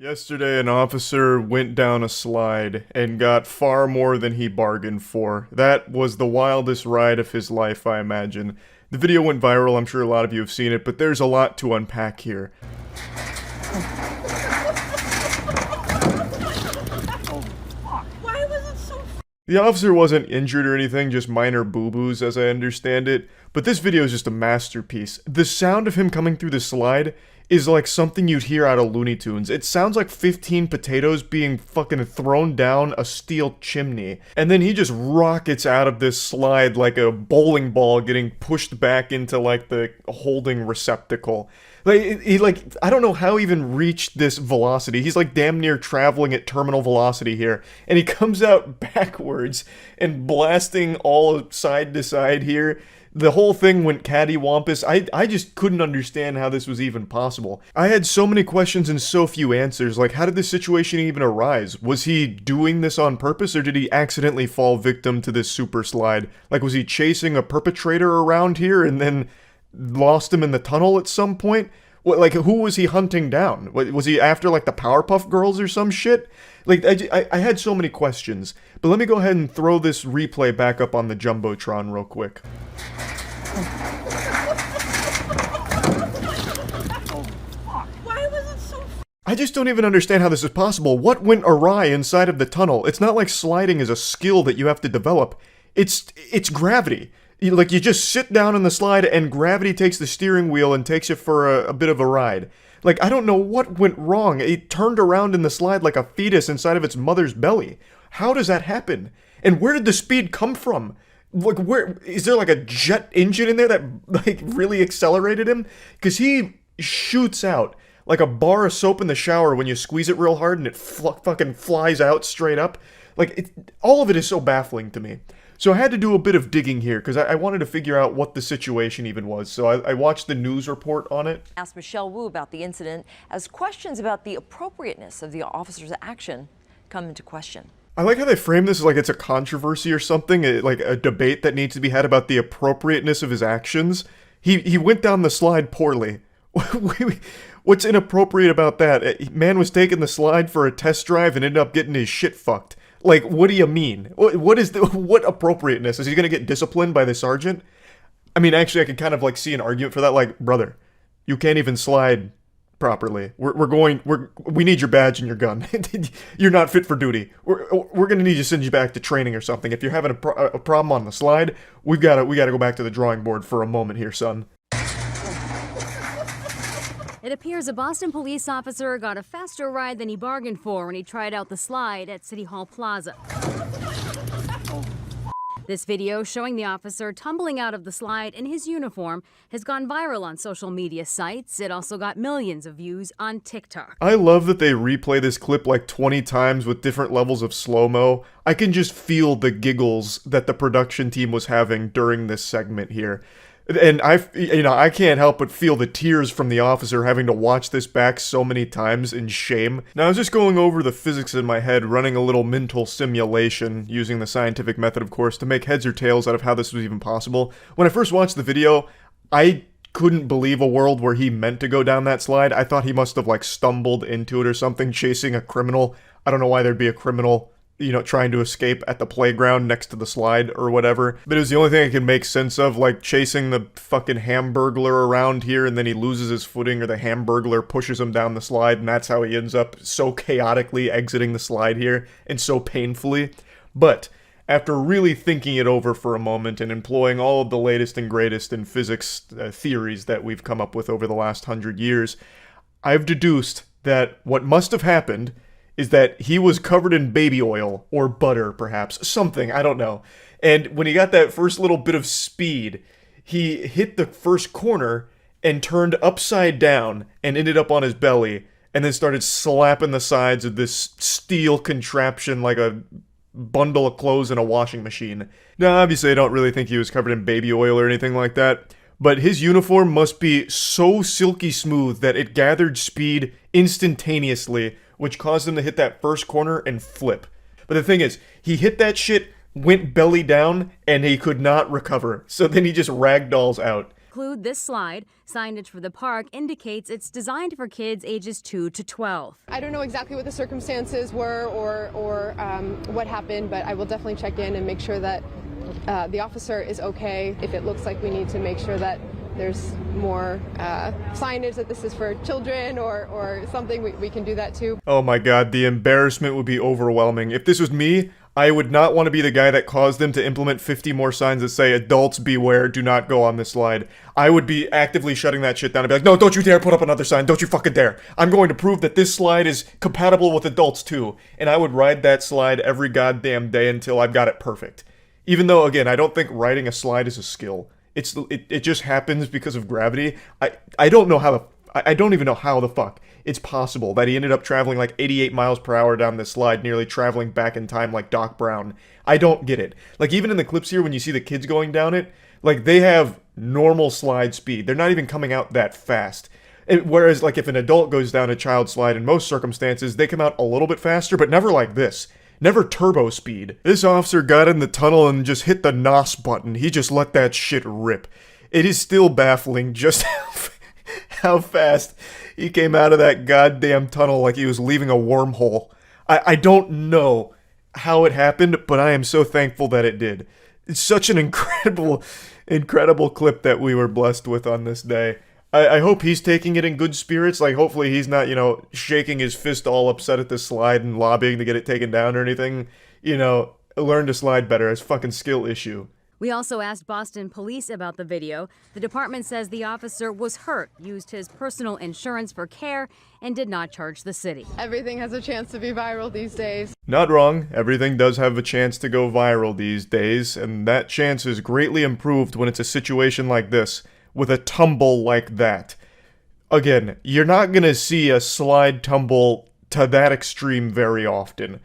Yesterday, an officer went down a slide and got far more than he bargained for. That was the wildest ride of his life, I imagine. The video went viral, I'm sure a lot of you have seen it, but there's a lot to unpack here. Why was it so The officer wasn't injured or anything, just minor boo-boos as I understand it, but this video is just a masterpiece. The sound of him coming through the slide is like something you'd hear out of Looney Tunes. It sounds like 15 potatoes being fucking thrown down a steel chimney. And then he just rockets out of this slide like a bowling ball getting pushed back into like the holding receptacle. I don't know how he even reached this velocity. He's like damn near traveling at terminal velocity here. And he comes out backwards and blasting all side to side here. The whole thing went cattywampus. I just couldn't understand how this was even possible. I had so many questions and so few answers. Like, how did this situation even arise? Was he doing this on purpose, or did he accidentally fall victim to this super slide? Like, was he chasing a perpetrator around here and then lost him in the tunnel at some point? Like, who was he hunting down? Was he after, like, the Powerpuff Girls or some shit? Like, I had so many questions. But let me go ahead and throw this replay back up on the Jumbotron real quick. Why was it so I just don't even understand how this is possible. What went awry inside of the tunnel? It's not like sliding is a skill that you have to develop. It's gravity. You just sit down in the slide and gravity takes the steering wheel and takes you for a bit of a ride. Like, I don't know what went wrong. It turned around in the slide like a fetus inside of its mother's belly. How does that happen? And where did the speed come from? Like, where is there like a jet engine in there that like really accelerated him? Because he shoots out like a bar of soap in the shower when you squeeze it real hard and it fucking flies out straight up. Like, all of it is so baffling to me. So I had to do a bit of digging here because I wanted to figure out what the situation even was. So I watched the news report on it. Asked Michelle Wu about the incident as questions about the appropriateness of the officer's action come into question. I like how they frame this as like it's a controversy or something, like a debate that needs to be had about the appropriateness of his actions. He went down the slide poorly. What's inappropriate about that? Man was taking the slide for a test drive and ended up getting his shit fucked. Like, what do you mean? What appropriateness? Is he gonna get disciplined by the sergeant? I mean, actually, I can kind of like see an argument for that. Like, brother, you can't even slide properly. We need your badge and your gun. You're not fit for duty. We're gonna need to send you back to training or something. If you're having a problem on the slide, we gotta go back to the drawing board for a moment here, son. It appears a Boston police officer got a faster ride than he bargained for when he tried out the slide at City Hall Plaza. This video showing the officer tumbling out of the slide in his uniform has gone viral on social media sites. It also got millions of views on TikTok. I love that they replay this clip like 20 times with different levels of slow-mo. I can just feel the giggles that the production team was having during this segment here. And I can't help but feel the tears from the officer having to watch this back so many times in shame. Now, I was just going over the physics in my head, running a little mental simulation, using the scientific method, of course, to make heads or tails out of how this was even possible. When I first watched the video, I couldn't believe a world where he meant to go down that slide. I thought he must have, like, stumbled into it or something, chasing a criminal. I don't know why there'd be a criminal, trying to escape at the playground next to the slide or whatever. But it was the only thing I could make sense of, like chasing the fucking hamburglar around here and then he loses his footing or the hamburglar pushes him down the slide and that's how he ends up so chaotically exiting the slide here and so painfully. But after really thinking it over for a moment and employing all of the latest and greatest in physics theories that we've come up with over the last 100 years, I've deduced that what must have happened is that he was covered in baby oil, or butter, perhaps, something, I don't know. And when he got that first little bit of speed, he hit the first corner and turned upside down and ended up on his belly, and then started slapping the sides of this steel contraption like a bundle of clothes in a washing machine. Now, obviously, I don't really think he was covered in baby oil or anything like that, but his uniform must be so silky smooth that it gathered speed instantaneously, which caused him to hit that first corner and flip. But the thing is, he hit that shit, went belly down, and he could not recover. So then he just ragdolls out. Include this slide. Signage for the park indicates it's designed for kids ages 2 to 12. I don't know exactly what the circumstances were or what happened, but I will definitely check in and make sure that the officer is okay. If it looks like we need to make sure that there's more signage that this is for children or something, we can do that too. Oh my god, the embarrassment would be overwhelming. If this was me, I would not want to be the guy that caused them to implement 50 more signs that say, adults beware, do not go on this slide. I would be actively shutting that shit down and be like, no, don't you dare put up another sign, don't you fucking dare. I'm going to prove that this slide is compatible with adults too. And I would ride that slide every goddamn day until I've got it perfect. Even though, again, I don't think riding a slide is a skill. It just happens because of gravity. I don't know how I don't even know how the fuck it's possible that he ended up traveling like 88 miles per hour down this slide, nearly traveling back in time like Doc Brown. I don't get it. Like, even in the clips here, when you see the kids going down it, like, they have normal slide speed. They're not even coming out that fast. Whereas, like, if an adult goes down a child slide, in most circumstances, they come out a little bit faster, but never like this. Never turbo speed. This officer got in the tunnel and just hit the NOS button. He just let that shit rip. It is still baffling just how fast he came out of that goddamn tunnel like he was leaving a wormhole. I don't know how it happened, but I am so thankful that it did. It's such an incredible clip that we were blessed with on this day. I hope he's taking it in good spirits. Like, hopefully he's not, shaking his fist all upset at this slide and lobbying to get it taken down or anything. Learn to slide better. It's a fucking skill issue. We also asked Boston police about the video. The department says the officer was hurt, used his personal insurance for care, and did not charge the city. Everything has a chance to be viral these days. Not wrong. Everything does have a chance to go viral these days, and that chance is greatly improved when it's a situation like this, with a tumble like that. Again, you're not gonna see a slide tumble to that extreme very often.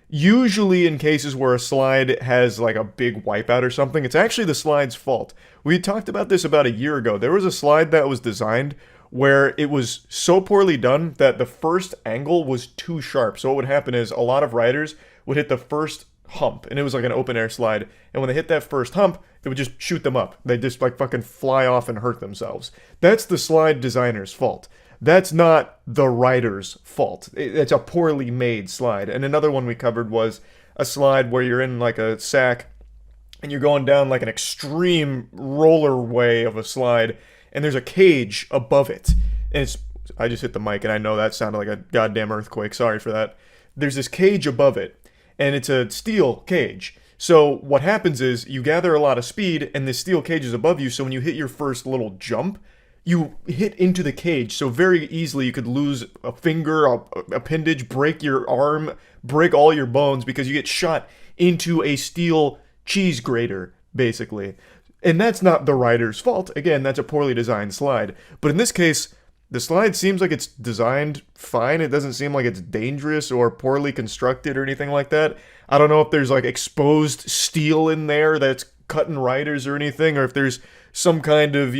Usually in cases where a slide has like a big wipeout or something, it's actually the slide's fault. We talked about this about a year ago. There was a slide that was designed where it was so poorly done that the first angle was too sharp. So what would happen is a lot of riders would hit the first hump, and it was like an open air slide, and when they hit that first hump, it would just shoot them up. They just like fucking fly off and hurt themselves. That's the slide designer's fault. That's not the rider's fault. It's a poorly made slide. And another one we covered was a slide where you're in like a sack and you're going down like an extreme roller way of a slide, and there's a cage above it. And I just hit the mic and I know that sounded like a goddamn earthquake. Sorry for that. There's this cage above it, and it's a steel cage. So what happens is you gather a lot of speed, and this steel cage is above you, so when you hit your first little jump, you hit into the cage, so very easily you could lose a finger, a appendage, break your arm, break all your bones, because you get shot into a steel cheese grater, basically. And that's not the rider's fault. Again, that's a poorly designed slide. But in this case, the slide seems like it's designed fine. It doesn't seem like it's dangerous or poorly constructed or anything like that. I don't know if there's like exposed steel in there that's cutting riders or anything, or if there's some kind of,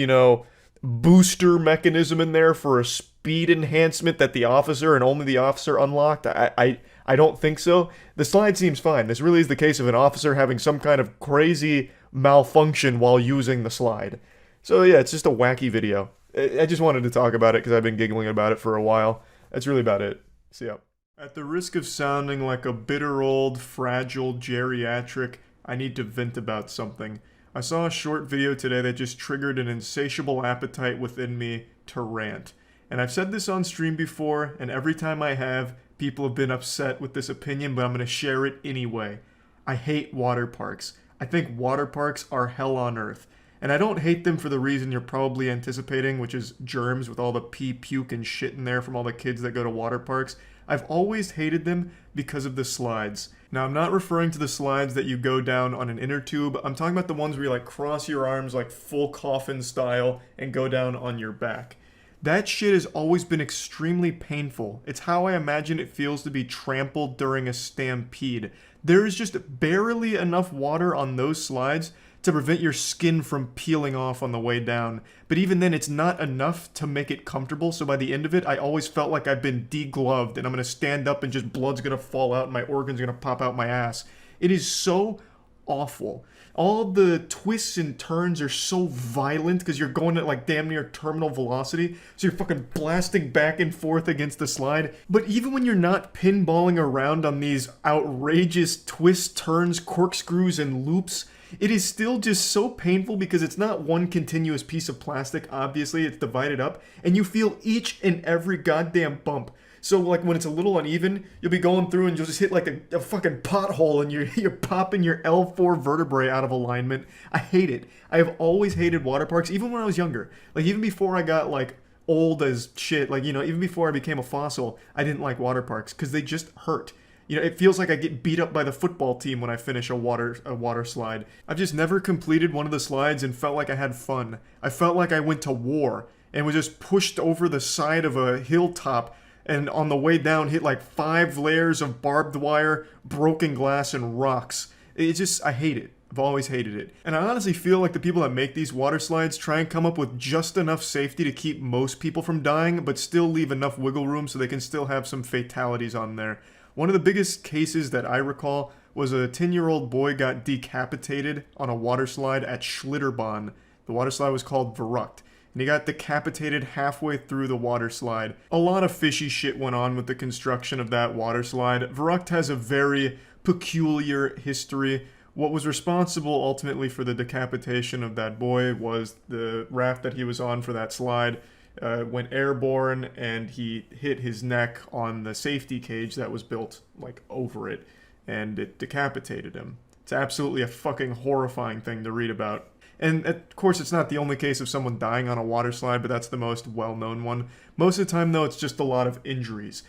booster mechanism in there for a speed enhancement that the officer and only the officer unlocked. I don't think so. The slide seems fine. This really is the case of an officer having some kind of crazy malfunction while using the slide. So yeah, it's just a wacky video. I just wanted to talk about it because I've been giggling about it for a while. That's really about it. See ya. At the risk of sounding like a bitter old, fragile geriatric, I need to vent about something. I saw a short video today that just triggered an insatiable appetite within me to rant. And I've said this on stream before, and every time I have, people have been upset with this opinion, but I'm going to share it anyway. I hate water parks. I think water parks are hell on earth. And I don't hate them for the reason you're probably anticipating, which is germs with all the pee, puke, and shit in there from all the kids that go to water parks. I've always hated them because of the slides. Now, I'm not referring to the slides that you go down on an inner tube. I'm talking about the ones where you like cross your arms like full coffin style and go down on your back. That shit has always been extremely painful. It's how I imagine it feels to be trampled during a stampede. There is just barely enough water on those slides to prevent your skin from peeling off on the way down. But even then, it's not enough to make it comfortable, so by the end of it, I always felt like I've been degloved, and I'm going to stand up and just blood's going to fall out and my organs are going to pop out my ass. It is so awful. All the twists and turns are so violent because you're going at like damn near terminal velocity, so you're fucking blasting back and forth against the slide. But even when you're not pinballing around on these outrageous twists, turns, corkscrews, and loops, it is still just so painful because it's not one continuous piece of plastic, obviously, it's divided up, and you feel each and every goddamn bump. So like when it's a little uneven, you'll be going through and you'll just hit like a fucking pothole and you're popping your L4 vertebrae out of alignment. I hate it. I have always hated water parks, even when I was younger. Like even before I got like old as shit, like, you know, even before I became a fossil, I didn't like water parks because they just hurt. You know, it feels like I get beat up by the football team when I finish a water slide. I've just never completed one of the slides and felt like I had fun. I felt like I went to war and was just pushed over the side of a hilltop, and on the way down hit like 5 layers of barbed wire, broken glass, and rocks. I hate it. I've always hated it. And I honestly feel like the people that make these water slides try and come up with just enough safety to keep most people from dying, but still leave enough wiggle room so they can still have some fatalities on there. One of the biggest cases that I recall was a 10-year-old boy got decapitated on a water slide at Schlitterbahn. The water slide was called Verrückt. And he got decapitated halfway through the water slide. A lot of fishy shit went on with the construction of that water slide. Verrückt has a very peculiar history. What was responsible ultimately for the decapitation of that boy was the raft that he was on for that slide went airborne, and he hit his neck on the safety cage that was built like over it, and it decapitated him. It's absolutely a fucking horrifying thing to read about. And of course, it's not the only case of someone dying on a water slide, but that's the most well-known one. Most of the time, though, it's just a lot of injuries.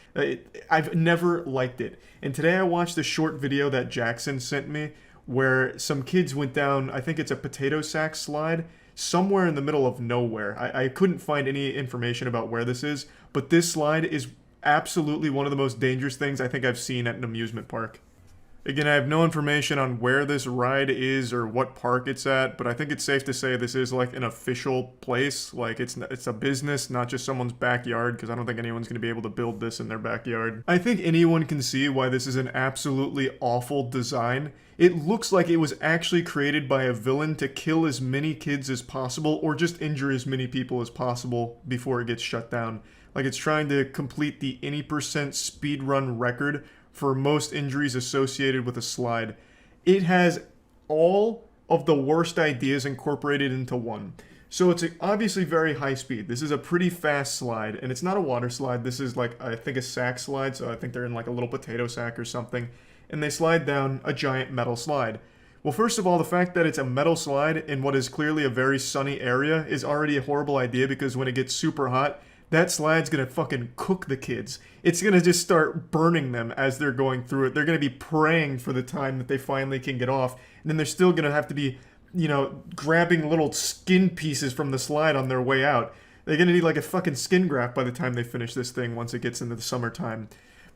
I've never liked it. And today I watched a short video that Jackson sent me where some kids went down, I think it's a potato sack slide, somewhere in the middle of nowhere. I couldn't find any information about where this is, but this slide is absolutely one of the most dangerous things I think I've seen at an amusement park. Again, I have no information on where this ride is or what park it's at, but I think it's safe to say this is like an official place. Like it's a business, not just someone's backyard, because I don't think anyone's going to be able to build this in their backyard. I think anyone can see why this is an absolutely awful design. It looks like it was actually created by a villain to kill as many kids as possible or just injure as many people as possible before it gets shut down. Like it's trying to complete the any percent speedrun record for most injuries associated with a slide. It has all of the worst ideas incorporated into one. So it's obviously very high speed. This is a pretty fast slide, and it's not a water slide. This is like, I think, a sack slide, so I think they're in like a little potato sack or something, and they slide down a giant metal slide. Well, first of all, the fact that it's a metal slide in what is clearly a very sunny area is already a horrible idea, because when it gets super hot, that slide's gonna fucking cook the kids. It's gonna just start burning them as they're going through it. They're gonna be praying for the time that they finally can get off, and then they're still gonna have to be, you know, grabbing little skin pieces from the slide on their way out. They're gonna need like a fucking skin graft by the time they finish this thing once it gets into the summertime.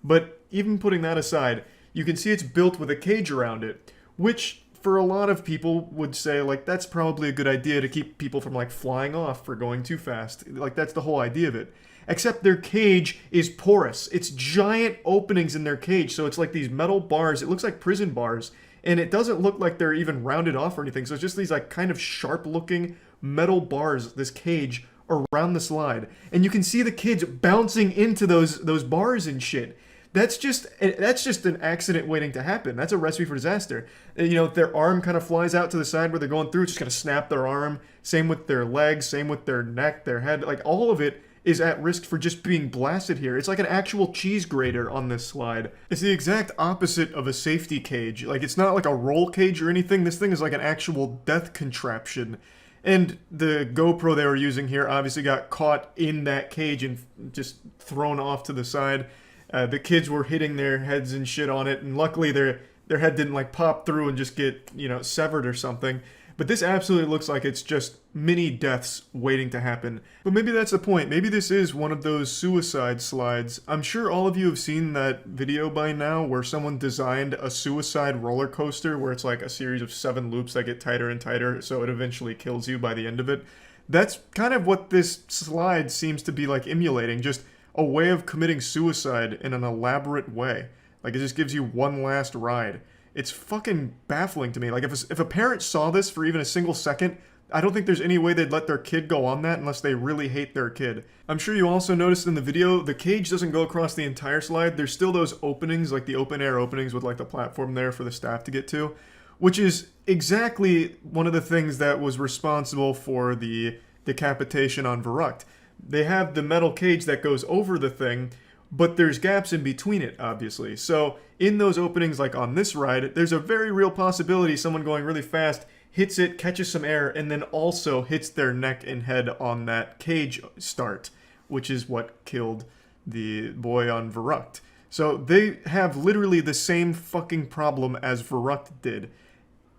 But even putting that aside, you can see it's built with a cage around it, which for a lot of people would say, like, that's probably a good idea to keep people from, like, flying off for going too fast. Like, that's the whole idea of it. Except their cage is porous. It's giant openings in their cage, so it's like these metal bars. It looks like prison bars, and it doesn't look like they're even rounded off or anything, so it's just these, like, kind of sharp-looking metal bars, this cage, around the slide. And you can see the kids bouncing into those bars and shit. That's just an accident waiting to happen. That's a recipe for disaster. You know, if their arm kind of flies out to the side where they're going through, it's just going to snap their arm. Same with their legs, same with their neck, their head. Like, all of it is at risk for just being blasted here. It's like an actual cheese grater on this slide. It's the exact opposite of a safety cage. Like, it's not like a roll cage or anything. This thing is like an actual death contraption. And the GoPro they were using here obviously got caught in that cage and just thrown off to the side. The kids were hitting their heads and shit on it, and luckily their head didn't like pop through and just get, you know, severed or something. But this absolutely looks like it's just mini deaths waiting to happen. But maybe that's the point. Maybe this is one of those suicide slides. I'm sure all of you have seen that video by now where someone designed a suicide roller coaster where it's like a series of 7 loops that get tighter and tighter, so it eventually kills you by the end of it. That's kind of what this slide seems to be like emulating, just a way of committing suicide in an elaborate way. Like, it just gives you one last ride. It's fucking baffling to me. Like, if a parent saw this for even a single second, I don't think there's any way they'd let their kid go on that unless they really hate their kid. I'm sure you also noticed in the video, the cage doesn't go across the entire slide. There's still those openings, like the open air openings with like the platform there for the staff to get to, which is exactly one of the things that was responsible for the decapitation on Verrucht. They have the metal cage that goes over the thing, but there's gaps in between it, obviously. So in those openings, like on this ride, there's a very real possibility someone going really fast hits it, catches some air, and then also hits their neck and head on that cage start, which is what killed the boy on Verrucht. So they have literally the same fucking problem as Verrucht did.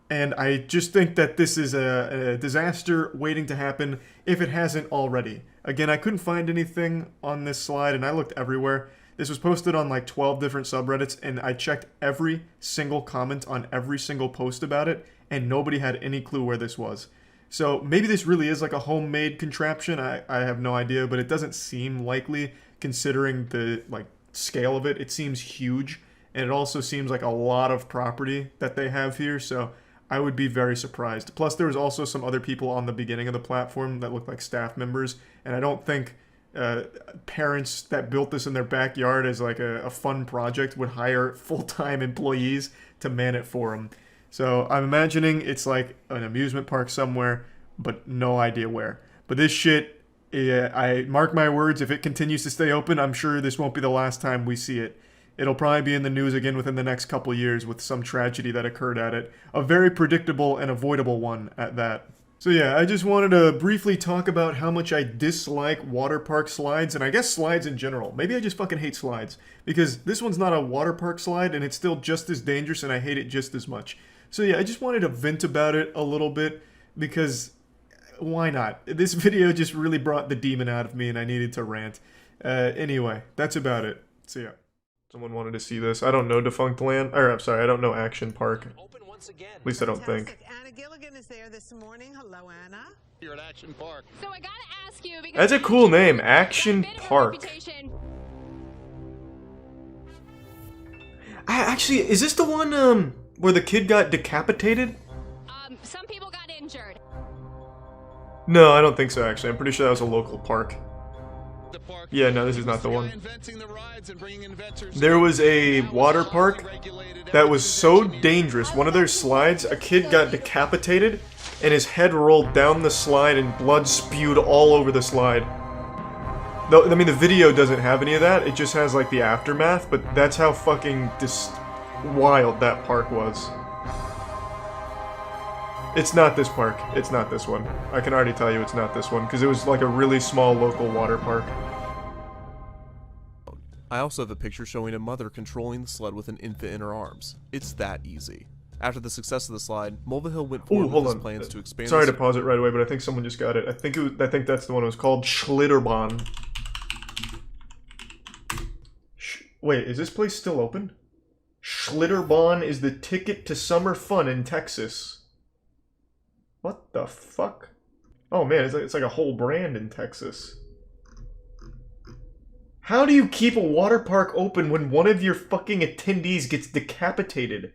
And I just think that this is a disaster waiting to happen if it hasn't already. Again, I couldn't find anything on this slide, and I looked everywhere. This was posted on like 12 different subreddits, and I checked every single comment on every single post about it, and nobody had any clue where this was. So maybe this really is like a homemade contraption. I have no idea, but it doesn't seem likely considering the like scale of it. It seems huge, and it also seems like a lot of property that they have here, so I would be very surprised. Plus, there was also some other people on the beginning of the platform that looked like staff members, and I don't think parents that built this in their backyard as like a fun project would hire full-time employees to man it for them. So I'm imagining it's like an amusement park somewhere, but no idea where. But this shit, I mark my words, if it continues to stay open, I'm sure this won't be the last time we see it. It'll probably be in the news again within the next couple years with some tragedy that occurred at it. A very predictable and avoidable one at that. So yeah, I just wanted to briefly talk about how much I dislike water park slides, and I guess slides in general. Maybe I just fucking hate slides, because this one's not a water park slide, and it's still just as dangerous, and I hate it just as much. So yeah, I just wanted to vent about it a little bit, because why not? This video just really brought the demon out of me, and I needed to rant. Anyway, that's about it. So yeah. Someone wanted to see this. I don't know Defunct Land. Or, I'm sorry, I don't know Action Park. At least I don't think. Anna Gilligan is there this morning. Hello, Anna. You're at Action Park. So I gotta ask you because That's a cool name, Action Park. Actually, is this the one where the kid got decapitated? Some people got injured. No, I don't think so. Actually, I'm pretty sure that was a local park. Yeah, no, this is not the one. There was a water park that was so dangerous. One of their slides, a kid got decapitated, and his head rolled down the slide and blood spewed all over the slide. Though, I mean, the video doesn't have any of that. It just has, like, the aftermath, but that's how fucking wild that park was. It's not this park. It's not this one. I can already tell you it's not this one, because it was like a really small local water park. I also have a picture showing a mother controlling the sled with an infant in her arms. It's that easy. After the success of the slide, Mulvihill went forward with his plans to expand. Sorry to pause it right away, but I think someone just got it. I think that's the one. It was called Schlitterbahn. Wait, is this place still open? Schlitterbahn is the ticket to summer fun in Texas. What the fuck? Oh man, it's like a whole brand in Texas. How do you keep a water park open when one of your fucking attendees gets decapitated?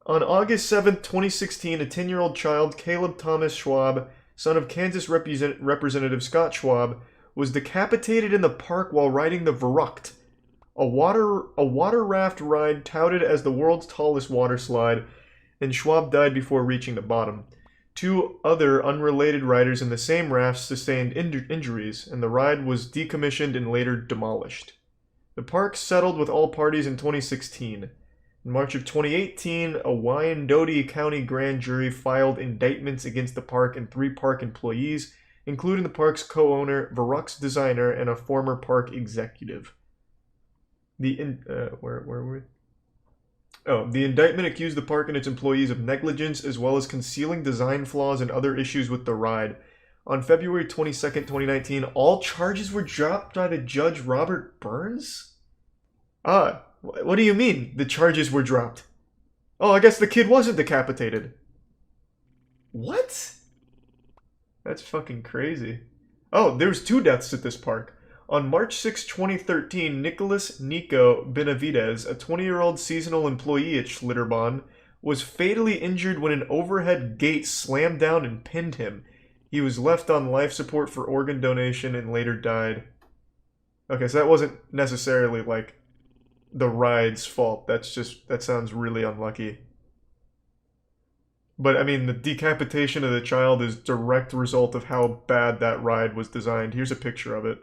On August 7th, 2016, a 10-year-old child, Caleb Thomas Schwab, son of Kansas Representative Scott Schwab, was decapitated in the park while riding the Verrucht, a water raft ride touted as the world's tallest water slide, and Schwab died before reaching the bottom. Two other unrelated riders in the same raft sustained injuries, and the ride was decommissioned and later demolished. The park settled with all parties in 2016. In March of 2018, a Wyandotte County grand jury filed indictments against the park and 3 park employees, including the park's co-owner, Verrucht's designer, and a former park executive. Where were we? Oh, the indictment accused the park and its employees of negligence as well as concealing design flaws and other issues with the ride. On February 22nd, 2019, all charges were dropped by the Judge Robert Burns? What do you mean, the charges were dropped? Oh, I guess the kid wasn't decapitated. What? That's fucking crazy. Oh, there's 2 deaths at this park. On March 6, 2013, Nicholas Nico Benavides, a 20-year-old seasonal employee at Schlitterbahn, was fatally injured when an overhead gate slammed down and pinned him. He was left on life support for organ donation and later died. Okay, so that wasn't necessarily, like, the ride's fault. That's just, that sounds really unlucky. But, I mean, the decapitation of the child is direct result of how bad that ride was designed. Here's a picture of it.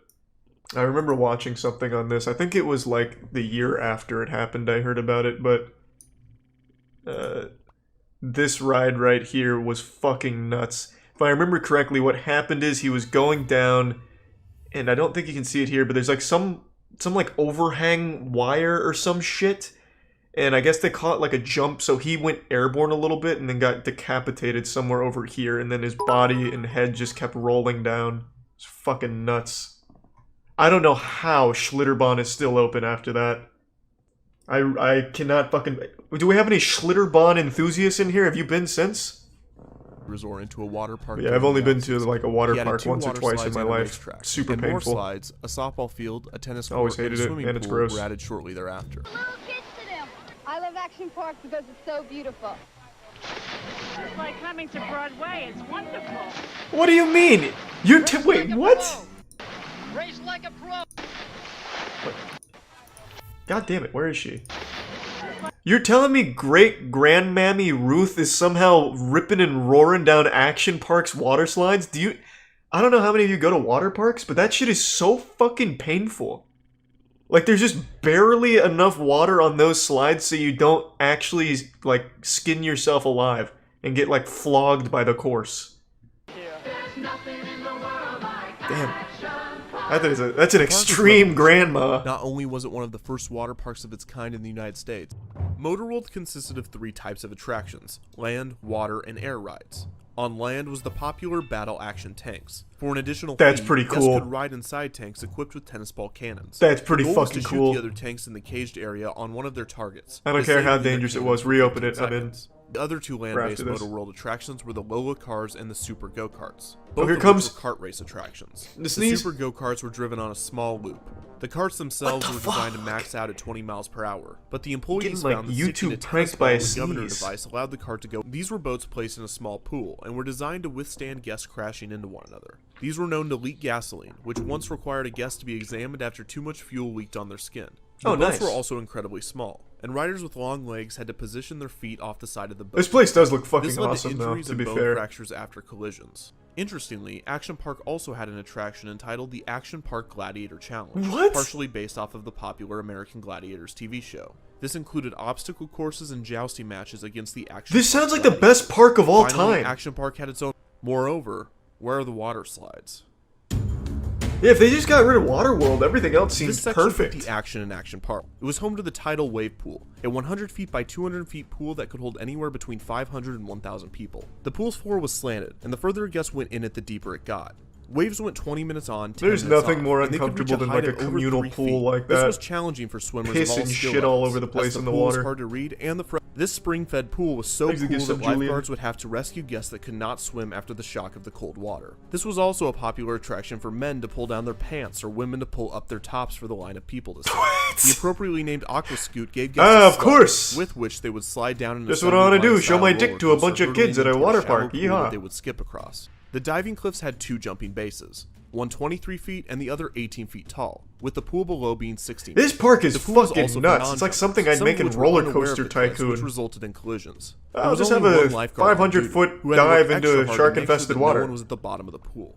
I remember watching something on this. I think it was, like, the year after it happened I heard about it, but... this ride right here was fucking nuts. If I remember correctly, what happened is he was going down, and I don't think you can see it here, but there's like some like overhang wire or some shit, and I guess they caught like a jump, so he went airborne a little bit and then got decapitated somewhere over here, and then his body and head just kept rolling down. It's fucking nuts. I don't know how Schlitterbahn is still open after that. I cannot fucking... Do we have any Schlitterbahn enthusiasts in here? Have you been since? Resort into a water park. Yeah, I've only been to like a water park once or twice in my life. Super and painful. More slides, a softball field, a tennis court, Always and hated a it, swimming and it's pool gross. were added shortly thereafter. I love Action Park because it's so beautiful. It's like coming to Broadway. It's wonderful. What do you mean? Wait, what? Race like a pro. God damn it, where is she? You're telling me great grandmammy Ruth is somehow ripping and roaring down Action Park's water slides? I don't know how many of you go to water parks, but that shit is so fucking painful. Like, there's just barely enough water on those slides so you don't actually, like, skin yourself alive and get, like, flogged by the course. Damn. That's an extreme grandma. Not only was it one of the first water parks of its kind in the United States, Motorworld consisted of 3 types of attractions: land, water, and air rides. On land was the popular battle action tanks. For an additional That's fee, pretty guests cool. could ride inside tanks equipped with tennis ball cannons. That's pretty The goal was fucking to cool. shoot the other tanks in the caged area on one of their targets. I don't The care same how unit dangerous it cannons was. for Reopen 15 it. I'm in. seconds. The other 2 land-based after this. Motorworld attractions were the Lola cars and the Super Go-Karts. Oh, Both here of comes- which were kart race attractions. The The sneeze. Super Go-Karts were driven on a small loop. The carts themselves were designed to max out at 20 miles per hour, but the employees Getting, like, found that sticking YouTube a tennis pranked ball by a with governor sneeze. device allowed the cart to go. These were boats placed in a small pool and were designed to withstand guests crashing into one another. These were known to leak gasoline, which once required a guest to be examined after too much fuel leaked on their skin. The Oh, boats nice. were also incredibly small, and riders with long legs had to position their feet off the side of the boat. This place does look fucking This led awesome, to though, injuries to and be bone fair. fractures after collisions. Interestingly, Action Park also had an attraction entitled the Action Park Gladiator Challenge, What? partially based off of the popular American Gladiators TV show. This included obstacle courses and jousting matches against the Action This Park sounds like the Gladiators. best park of all Finally, time. Action Park had its own. Moreover, where are the water slides? Yeah, if they just got rid of Waterworld, everything else seems This section put perfect. the action in Action Park. It was home to the tidal wave pool, a 100 feet by 200 feet pool that could hold anywhere between 500 and 1,000 people. The pool's floor was slanted, and the further guests went in it, the deeper it got. Waves went 20 minutes on, 10 There's minutes nothing off, more and they could reach uncomfortable than, height like, a of over communal 3 pool feet. like This that. was challenging for swimmers Piss of all and skill shit all levels, over the place as in the pool was water. hard to read, and this spring-fed pool was so Thanks to cool give that some Julian. lifeguards would have to rescue guests that could not swim after the shock of the cold water. This was also a popular attraction for men to pull down their pants or women to pull up their tops for the line of people to see. The appropriately named Aqua Scoot gave guests a Of slide, course. with which they would slide down in a That's what I wanna do, show my dick to a roller bunch of coaster kids at a hurtling into water shallow park. pool Yeehaw. that they would skip across. The diving cliffs had 2 jumping bases, one 23 feet and the other 18 feet tall, with the pool below being 16 This park is The pool was fucking also for nuts. It's like non-jumpers, something I'd some make of in which were Roller unaware of Coaster the cliffs, Tycoon. which resulted in collisions. I'll There was just only have a one lifeguard on 500 duty, foot who had to work dive into extra hard to make shark-infested sure that water. No one was at the bottom of the pool.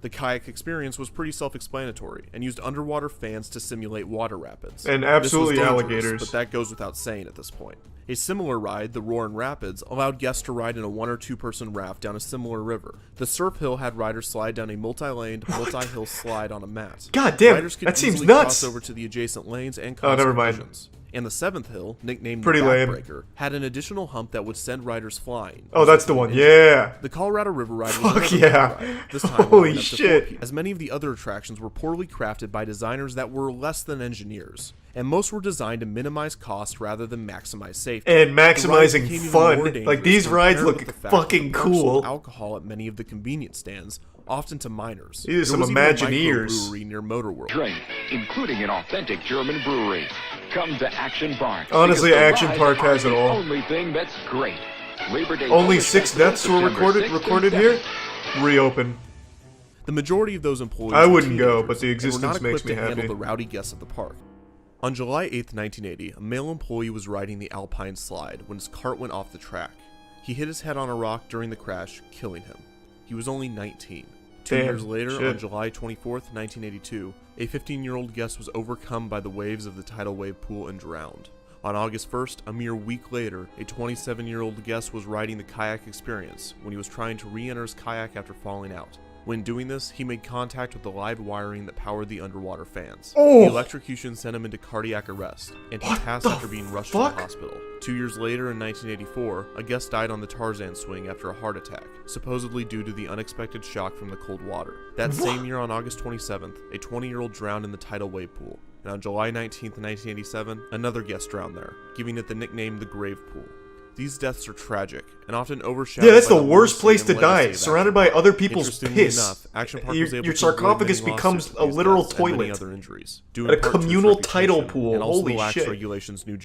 The kayak experience was pretty self-explanatory and used underwater fans to simulate water rapids. And This was absolutely dangerous, alligators. but that goes without saying at this point. A similar ride, the Roarin' Rapids, allowed guests to ride in a 1 or 2 person raft down a similar river. The Surf Hill had riders slide down a multi-laned, multi-hill slide on a mat. God damn, Riders could that seems easily nuts. cross over to the adjacent lanes and Oh, cause never mind. collisions. And the 7th hill, nicknamed Pretty the lame. Backbreaker, had an additional hump that would send riders flying. Oh, that's the one. resulting in Yeah. the Colorado River Ride was Fuck another yeah. ride, this time Holy allowing up to 4 shit. people. As many of the other attractions were poorly crafted by designers that were less than engineers, and most were designed to minimize cost rather than maximize safety. And The rides maximizing became even more fun. dangerous Like, these when rides paired look with the fact that fucking the park sold cool. alcohol at many of the convenience stands, often to minors. These are some There was even a Imagineers. microbrewery near Motorworld. Drink, including an authentic German brewery. Come to Action Park. Honestly, because the Action rides Park are has it the all. Only thing that's great. Labor Day Only bonus 6 festival, deaths were September 6th recorded and here. 7th. Reopen. The majority of those employees I were wouldn't go, teenagers but the and were existence not makes equipped me to happy. handle the rowdy guests of the park. On July 8th, 1980, a male employee was riding the Alpine slide when his cart went off the track. He hit his head on a rock during the crash, killing him. He was only 19. Two Damn, years later, shit. on July 24th, 1982, a 15-year-old guest was overcome by the waves of the tidal wave pool and drowned. On August 1st, a mere week later, a 27-year-old guest was riding the kayak experience when he was trying to re-enter his kayak after falling out. When doing this, he made contact with the live wiring that powered the underwater fans. Oh! The electrocution sent him into cardiac arrest, and he passed after being rushed to the hospital. 2 years later, in 1984, a guest died on the Tarzan swing after a heart attack, supposedly due to the unexpected shock from the cold water. That same year, on August 27th, a 20-year-old drowned in the tidal wave pool. And on July 19th, 1987, another guest drowned there, giving it the nickname the Grave Pool. These deaths are tragic, and often overshadowed Yeah, that's by the worst legacy place and to legacy die, of surrounded Action by other Park. people's Interestingly piss. enough, Action Park Your- was able your to avoid sarcophagus many becomes lawsuits a for these literal deaths and many toilet. other injuries, due At in a part to its communal tidal reputation pool, and also holy the lax shit. regulations new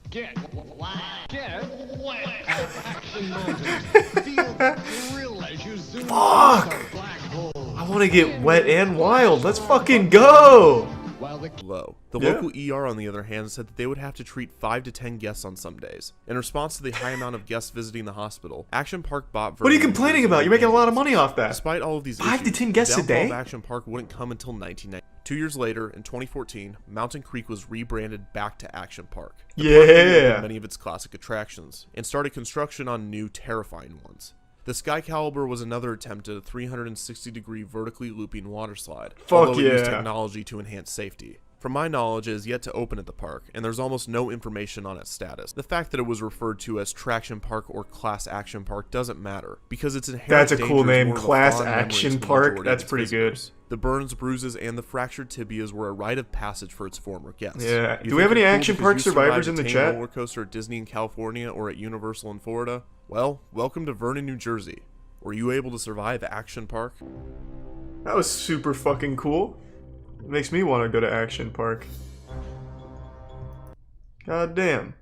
Get wet. Get wet. Action Motors. Feel the thrill as you zoom Fuck! past a black hole. I want to get wet and wild. Let's fucking go! While the low. The Yeah. local ER, on the other hand, said that they would have to treat 5 to 10 guests on some days. In response to the high amount of guests visiting the hospital, Action Park bought. What are you complaining about? You're making a lot of money off that. Despite all of these 5 to issues, 10 guests the a downfall day? of Action Park wouldn't come until 1990. 2 years later, in 2014, Mountain Creek was rebranded back to Action Park. The park reopened Yeah. many of its classic attractions and started construction on new, terrifying ones. The Sky Caliber was another attempt at a 360-degree vertically looping water slide, Fuck although it used yeah. technology to enhance safety. From my knowledge, it is yet to open at the park, and there's almost no information on its status. The fact that it was referred to as Traction Park or Class Action Park doesn't matter, because its inherent That's a cool danger is name, more of a Class fond memory Action to the Park. majority of That's its pretty good. visitors. The burns, bruises, and the fractured tibias were a rite of passage for its former guests. Yeah. You Do we have think any it's cool Action because Park you survivors survived in the a tame chat? roller coaster at Disney in California or at Universal in Florida? Well, welcome to Vernon, New Jersey. Were you able to survive Action Park? That was super fucking cool. It makes me want to go to Action Park. God damn.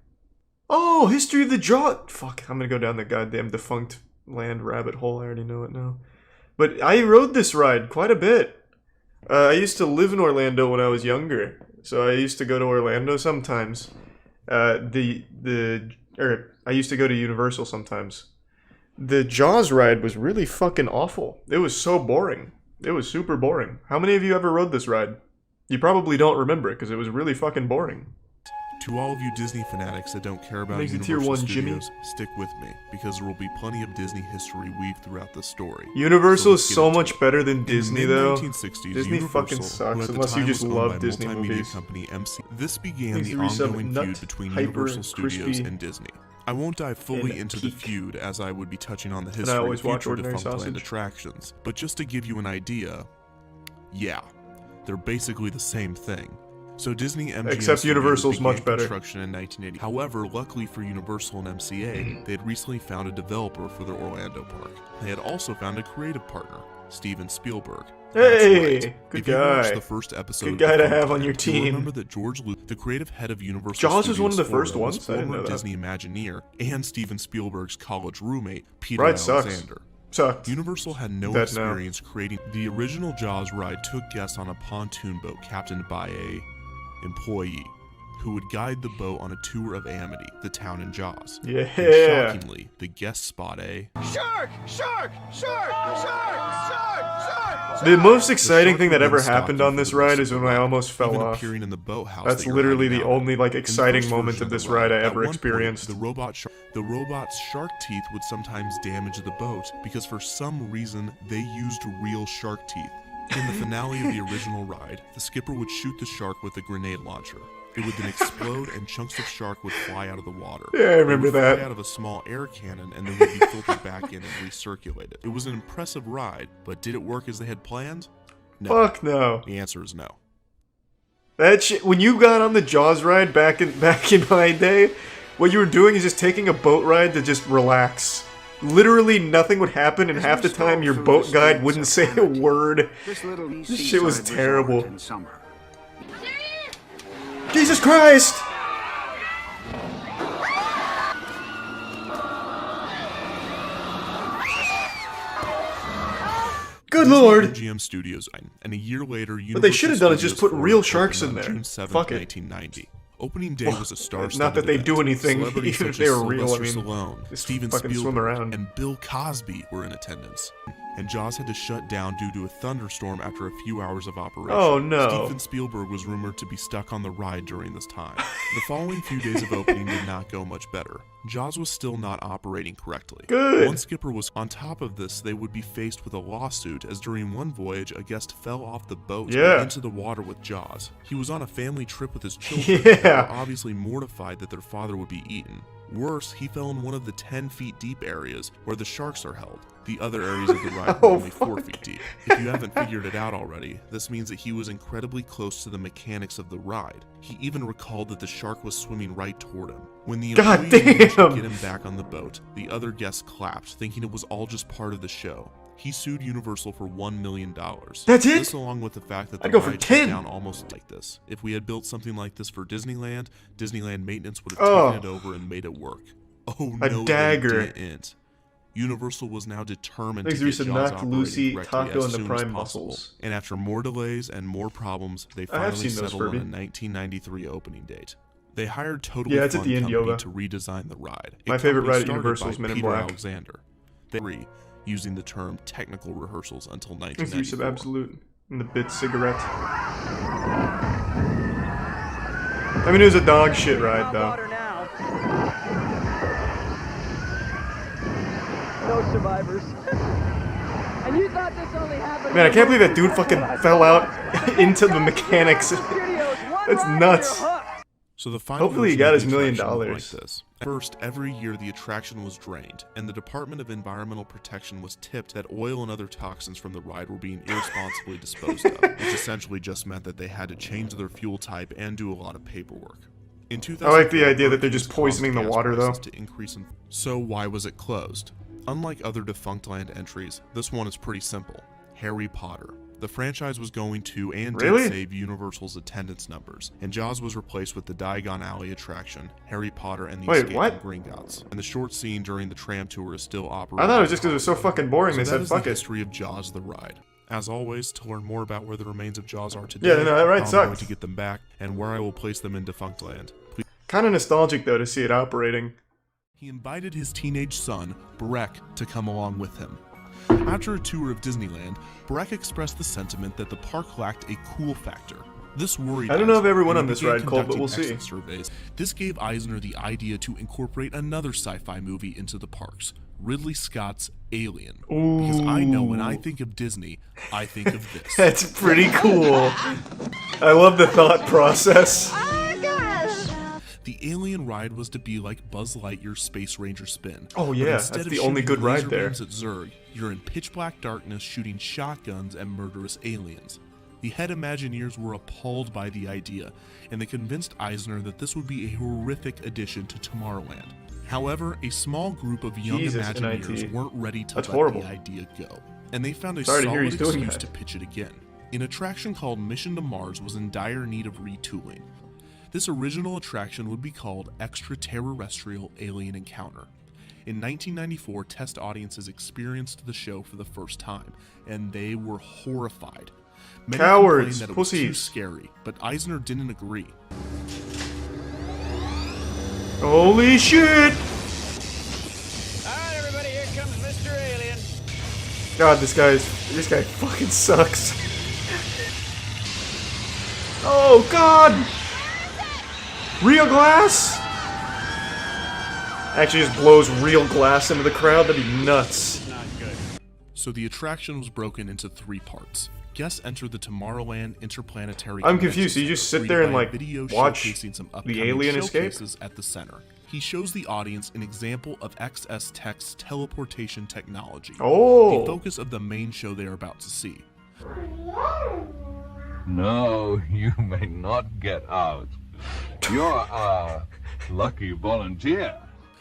Oh, History of the Jaw. Fuck, I'm gonna go down the goddamn defunct land rabbit hole. I already know it now. But I rode this ride quite a bit. I used to live in Orlando when I was younger, so I used to go to Orlando sometimes. I used to go to Universal sometimes. The Jaws ride was really fucking awful. It was so boring. It was super boring. How many of you ever rode this ride? You probably don't remember it because it was really fucking boring. To all of you Disney fanatics that don't care about Makes it Universal tier 1, Jimmy. Studios, stick with me, because there will be plenty of Disney history weaved throughout the story. Universal let's is get so into much it. better than In the Disney, though. mid-1960s, Disney Universal, fucking who sucks at the unless you time just was owned love by Disney multimedia movies. company MC. This began Thanks the to resub ongoing nut, feud between hyper, Universal Studios crispy, and Disney. I won't dive fully and into the peak. feud, as I would be touching on the I history always of watch future Ordinary defunct land Sausage. attractions, but just to give you an idea, yeah, they're basically the same thing. So Disney MGM Except Studios Universal's began much better. construction in 1980. However, luckily for Universal and MCA, they had recently found a developer for their Orlando park. They had also found a creative partner, Steven Spielberg. That's Hey, right. good If you watched guy. the first episode Good of guy The to have Film on your Plan, you'll team. remember that George Lucas, the creative head of Universal Jaws was one of the Studios first Florida, ones? I didn't was know former that. Disney Imagineer and Steven Spielberg's college roommate, Peter Ride sucks. Alexander. Sucked. Universal had no That now. experience creating. The original Jaws ride took guests on a pontoon boat captained by a employee who would guide the boat on a tour of Amity, the town in Jaws. Yeah. And shockingly, the guests spot a shark, shark, shark, shark, shark, shark. The most exciting shark thing would that ever then stop happened you on for this the rest ride of is the when I ride, almost fell even off. appearing in the boathouse That's that you're literally hiding the out in. only like In the exciting first moment version of the this ride I at ever one point, experienced. the robot's shark teeth would sometimes damage the boat because for some reason they used real shark teeth. In the finale of the original ride, the skipper would shoot the shark with a grenade launcher. It would then explode and chunks of shark would fly out of the water. Yeah, I remember It would that. fly out of a small air cannon and then would be filtered back in and recirculated. It was an impressive ride, but did it work as they had planned? No. Fuck no. The answer is no. That shit, when you got on the Jaws ride back in my day, what you were doing is just taking a boat ride to just relax. Literally nothing would happen, and half the time your boat guide wouldn't say a word. This shit was terrible. Jesus Christ! Good lord! GM Studios, and a year later, What they should have done is just put real sharks in on there. June 7th, Fuck it. 1990. Opening day was a star-studded Not that they event. do anything, Celebrities even if such they as were real. I Sylvester mean, Stallone, just Steven fucking swim Spielberg, around. and Bill Cosby were in attendance. And Jaws had to shut down due to a thunderstorm after a few hours of operation. Oh no. Steven Spielberg was rumored to be stuck on the ride during this time. The following few days of opening did not go much better. Jaws was still not operating correctly. Good. One skipper was on top of this. They would be faced with a lawsuit as during one voyage a guest fell off the boat and into the water with Jaws. He was on a family trip with his children. They were obviously mortified that their father would be eaten. Worse, he fell in one of the 10 feet deep areas where the sharks are held. The other areas of the ride were only 4 feet deep. If you haven't figured it out already, this means that he was incredibly close to the mechanics of the ride. He even recalled that the shark was swimming right toward him. When the employee managed to get him back on the boat, the other guests clapped, thinking it was all just part of the show. He sued Universal for $1 million. That's it? This, along with the fact that the I'd go for ride 10. shut down almost like this. If we had built something like this for Disneyland, Disneyland maintenance would have taken it over and made it work. Oh no, dagger. they didn't. Universal was now determined Thanks to get to Jaws knock operating Lucy, correctly Taco, as and the soon Prime as possible. Muscles. And after more delays and more problems, they I have finally seen those, settled on a Furby. 1993 opening date. They hired Totally Yeah, it's at Fun the end, Company Yoga. to redesign the ride. My A favorite company ride at started Universal by is Men in Peter Black. Alexander. They were using the term technical rehearsals until Thanks to use of 1994. Absolute and the Bit cigarette. I mean, it was a dog shit ride, though. No survivors. And you thought this only happened. Man, I can't believe that dude fucking fell out into the mechanics. That's nuts. So the final Hopefully he version got of his the $1 million. attraction was like this. First, every year the attraction was drained, and the Department of Environmental Protection was tipped that oil and other toxins from the ride were being irresponsibly disposed of, which essentially just meant that they had to change their fuel type and do a lot of paperwork. In 2004, I like the idea that they're just poisoning the gas water, though. prices to increase in. So why was it closed? Unlike other defunct land entries, this one is pretty simple. Harry Potter. The franchise was going to and did save Universal's attendance numbers, and Jaws was replaced with the Diagon Alley attraction, Harry Potter and the Escaping Gringotts. And the short scene during the tram tour is still operating. I thought it was just because it was so fucking boring. They said, "Fuck the it." history of Jaws the ride. As always, to learn more about where the remains of Jaws are today, Yeah, no, that ride how I'm sucked. going to get them back, and where I will place them in defunct land. Kind of nostalgic though to see it operating. He invited his teenage son, Breck, to come along with him. After a tour of Disneyland, Breck expressed the sentiment that the park lacked a cool factor. This worried I don't know if Eisner, everyone and on this began ride called, but conducting we'll see. exit surveys. This gave Eisner the idea to incorporate another sci-fi movie into the parks, Ridley Scott's Alien. Because I know when I think of Disney, I think of this. That's pretty cool. I love the thought process. The Alien ride was to be like Buzz Lightyear's Space Ranger spin. Oh yeah, But that's instead of the only shooting good ride laser there. beams at Zurg, you're in pitch black darkness shooting shotguns at murderous aliens. The head Imagineers were appalled by the idea, and they convinced Eisner that this would be a horrific addition to Tomorrowland. However, a small group of young Imagineers weren't ready to let the idea go, and they found a solid excuse to pitch it again. An attraction called Mission to Mars was in dire need of retooling. This original attraction would be called Extraterrestrial Alien Encounter. In 1994, test audiences experienced the show for the first time, and they were horrified. Many Cowards, complained that it was too pussies. scary, but Eisner didn't agree. Holy shit! Alright, everybody, here comes Mr. Alien. God, this guy fucking sucks. Oh God! Real glass? Actually, just blows real glass into the crowd. That'd be nuts. Not good. So the attraction was broken into 3 parts. Guests enter the Tomorrowland Interplanetary. I'm confused. So you just sit there and like watch some the alien escape? showcases at the center. He shows the audience an example of XS Tech's teleportation technology. Oh. The focus of the main show they are about to see. No, you may not get out. You're a lucky volunteer.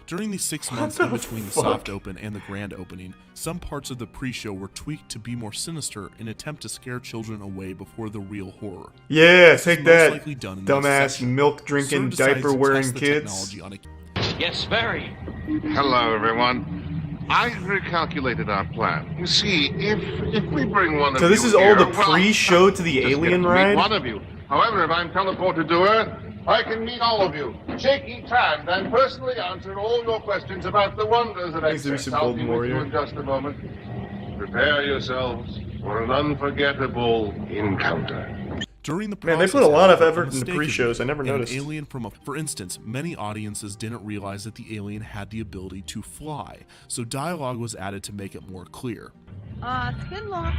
During the 6 months in between the soft open and the grand opening, some parts of the pre-show were tweaked to be more sinister in an attempt to scare children away before the real horror. Yeah, take that, dumbass milk-drinking, diaper-wearing kids. Yes, very. Hello, everyone. I recalculated our plan. You see, if we bring one of you So this is all the pre-show to the alien ride? One of you. However, if I'm teleported to Earth, I can meet all of you, shake each hand, and personally answer all your questions about the wonders of Excess. I'll be with you in just a moment. Prepare yourselves for an unforgettable encounter. During the Man, they put a lot of effort in the pre-shows. I never noticed. Alien for instance, many audiences didn't realize that the alien had the ability to fly, so dialogue was added to make it more clear. Spin lock.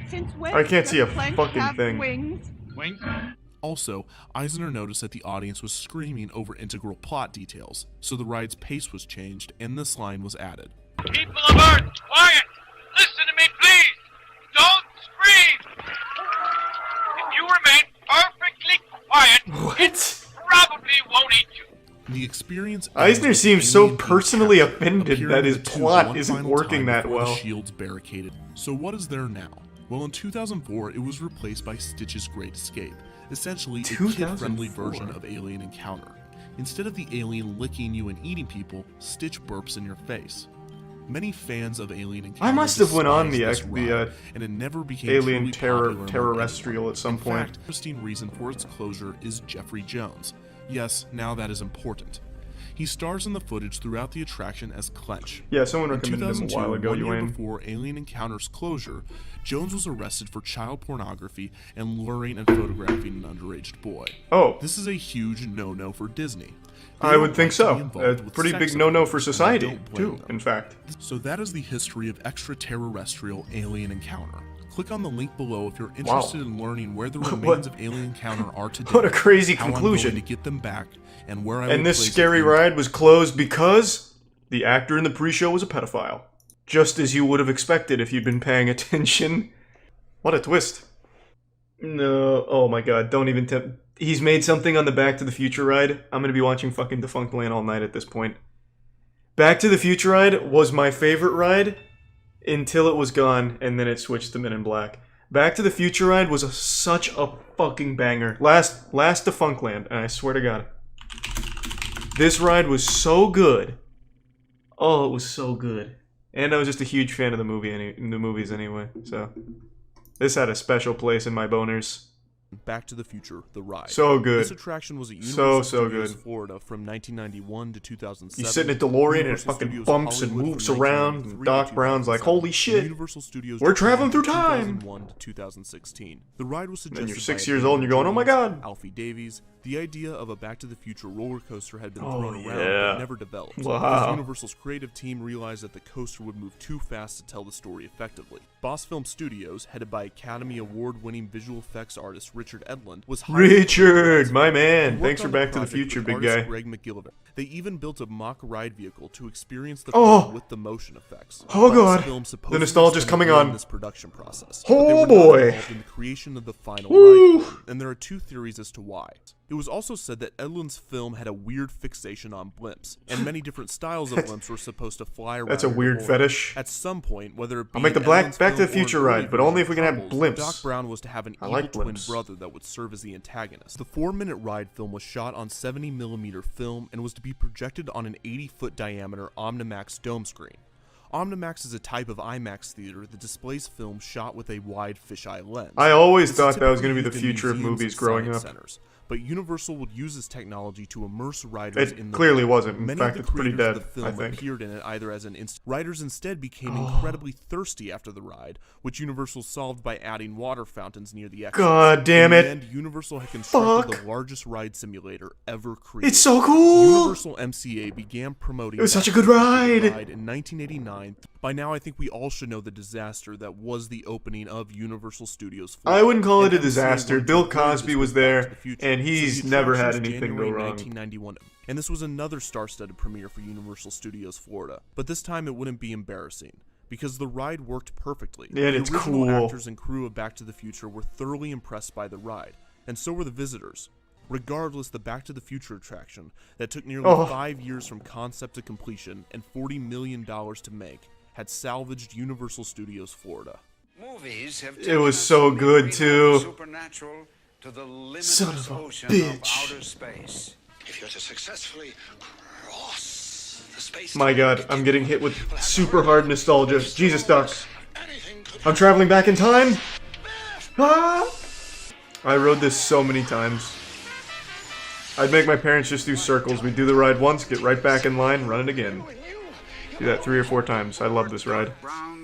Since when I can't see a does Plank fucking have thing. Wings? Wink. Also, Eisner noticed that the audience was screaming over integral plot details, so the ride's pace was changed and this line was added. People of Earth, quiet! Listen to me, please! Don't scream! If you remain perfectly quiet, it probably won't eat you. The experience Eisner seems so personally offended that his plot isn't working that well. The shields barricaded. So what is there now? Well, in 2004, it was replaced by Stitch's Great Escape, essentially a kid-friendly version of Alien Encounter. Instead of the alien licking you and eating people, Stitch burps in your face. Many fans of Alien Encounter I must have went on and it never became Alien truly Terrestrial at some point. In fact, the interesting reason for its closure is Jeffrey Jones. Yes, now that is important. He stars in the footage throughout the attraction as Clench. Yeah, someone recommended him a while ago, one year Yuan. before Alien Encounter's closure, Jones was arrested for child pornography and luring and photographing an underage boy. Oh. This is a huge no-no for Disney. I would think so. A pretty big no-no for society, too, in fact. So that is the history of extraterrestrial Alien Encounter. Click on the link below if you're interested in learning where the remains of Alien Encounter are today. What a crazy how conclusion. I'm going to get them back, and where I And will this place scary it in ride was closed because the actor in the pre-show was a pedophile. Just as you would have expected if you'd been paying attention. What a twist. No, oh my god, don't even tempt. He's made something on the Back to the Future ride. I'm gonna be watching fucking Defunct Land all night at this point. Back to the Future ride was my favorite ride until it was gone, and then it switched to Men in Black. Back to the Future ride was such a fucking banger. Last Defunct Land, and I swear to God. This ride was so good. Oh, it was so good. And I was just a huge fan of the movies anyway, so... This had a special place in my boners. Back to the Future, the ride. So good. This attraction was at Universal so Studios, good. Florida from 1991 to 2007. You sit in a DeLorean and it Universal fucking Studios bumps and Hollywood moves from around. 1993 And Doc to Brown's like, 2007. holy shit, Universal Studios we're traveling through Japan time. 2001 to 2016. The ride was suggested And you're 6 by years old and you're going, oh my god. Alfie Davies. The idea of a Back to the Future roller coaster had been Oh, thrown around yeah. but never developed. Wow. Because Universal's creative team realized that the coaster would move too fast to tell the story effectively. Boss Film Studios, headed by Academy Award-winning visual effects artist Richard Edlund, was hired Richard, my He man. worked Thanks for on the Back to the project Future, with big artist guy. Greg McGillivray. They even built a mock ride vehicle to experience the Oh. film with the motion effects. Oh, Boss God. Film The supposedly nostalgia's spent coming a year in on. this production process. Oh, but they were not boy. involved in the creation of the final Woo. ride film, and there are two theories as to why. It was also said that Edlund's film had a weird fixation on blimps, and many different styles of blimps were supposed to fly around. That's a in the weird void. fetish. At some point, whether it be I'll make the in Back Edlund's to the film or Future an ride, early but only version if we can have Troubles, blimps. Doc Brown was to have an I evil like twin blimps. brother that would serve as the antagonist. The 4-minute ride film was shot on 70mm film and was to be projected on an 80-foot diameter Omnimax dome screen. Omnimax is a type of IMAX theater that displays film shot with a wide fisheye lens. I always This is thought that was typically going to be the used in future of museums movies and growing science up. centers, but Universal would use this technology to immerse riders It in the clearly ride. wasn't. In Many fact, of it's the pretty creators of dead, the I film think. appeared in it either as an Riders instead became incredibly thirsty after the ride, which Universal solved by adding water fountains near the exits. God damn it. In the end, Universal had constructed Fuck. the largest ride simulator ever created. It's so cool. Universal MCA began promoting It was such a Back good to the Future ride. in 1989. By now, I think we all should know the disaster that was the opening of Universal Studios Florida. I wouldn't call it a And MCA disaster. wanted to Bill avoid this Cosby with was Back to there, the Future. and So he's the never had attraction's anything go January wrong. 1991. And this was another star-studded premiere for Universal Studios Florida. But this time it wouldn't be embarrassing. because the ride worked perfectly. Yeah, and it's the original cool. actors and crew of Back to the Future were thoroughly impressed by the ride, and so were the visitors. Regardless, the Back to the Future attraction that took nearly 5 years from concept to completion and $40 million to make had salvaged Universal Studios Florida. Movies have It was so good too. supernatural to the Son limitless of a ocean bitch. of outer space. If you're to successfully cross the space, My god, I'm getting hit with super hard nostalgia. Jesus, Doc. I'm traveling back in time? Ah! I rode this so many times. I'd make my parents just do circles. We'd do the ride once, get right back in line, run it again. Do that 3 or 4 times. I love this ride.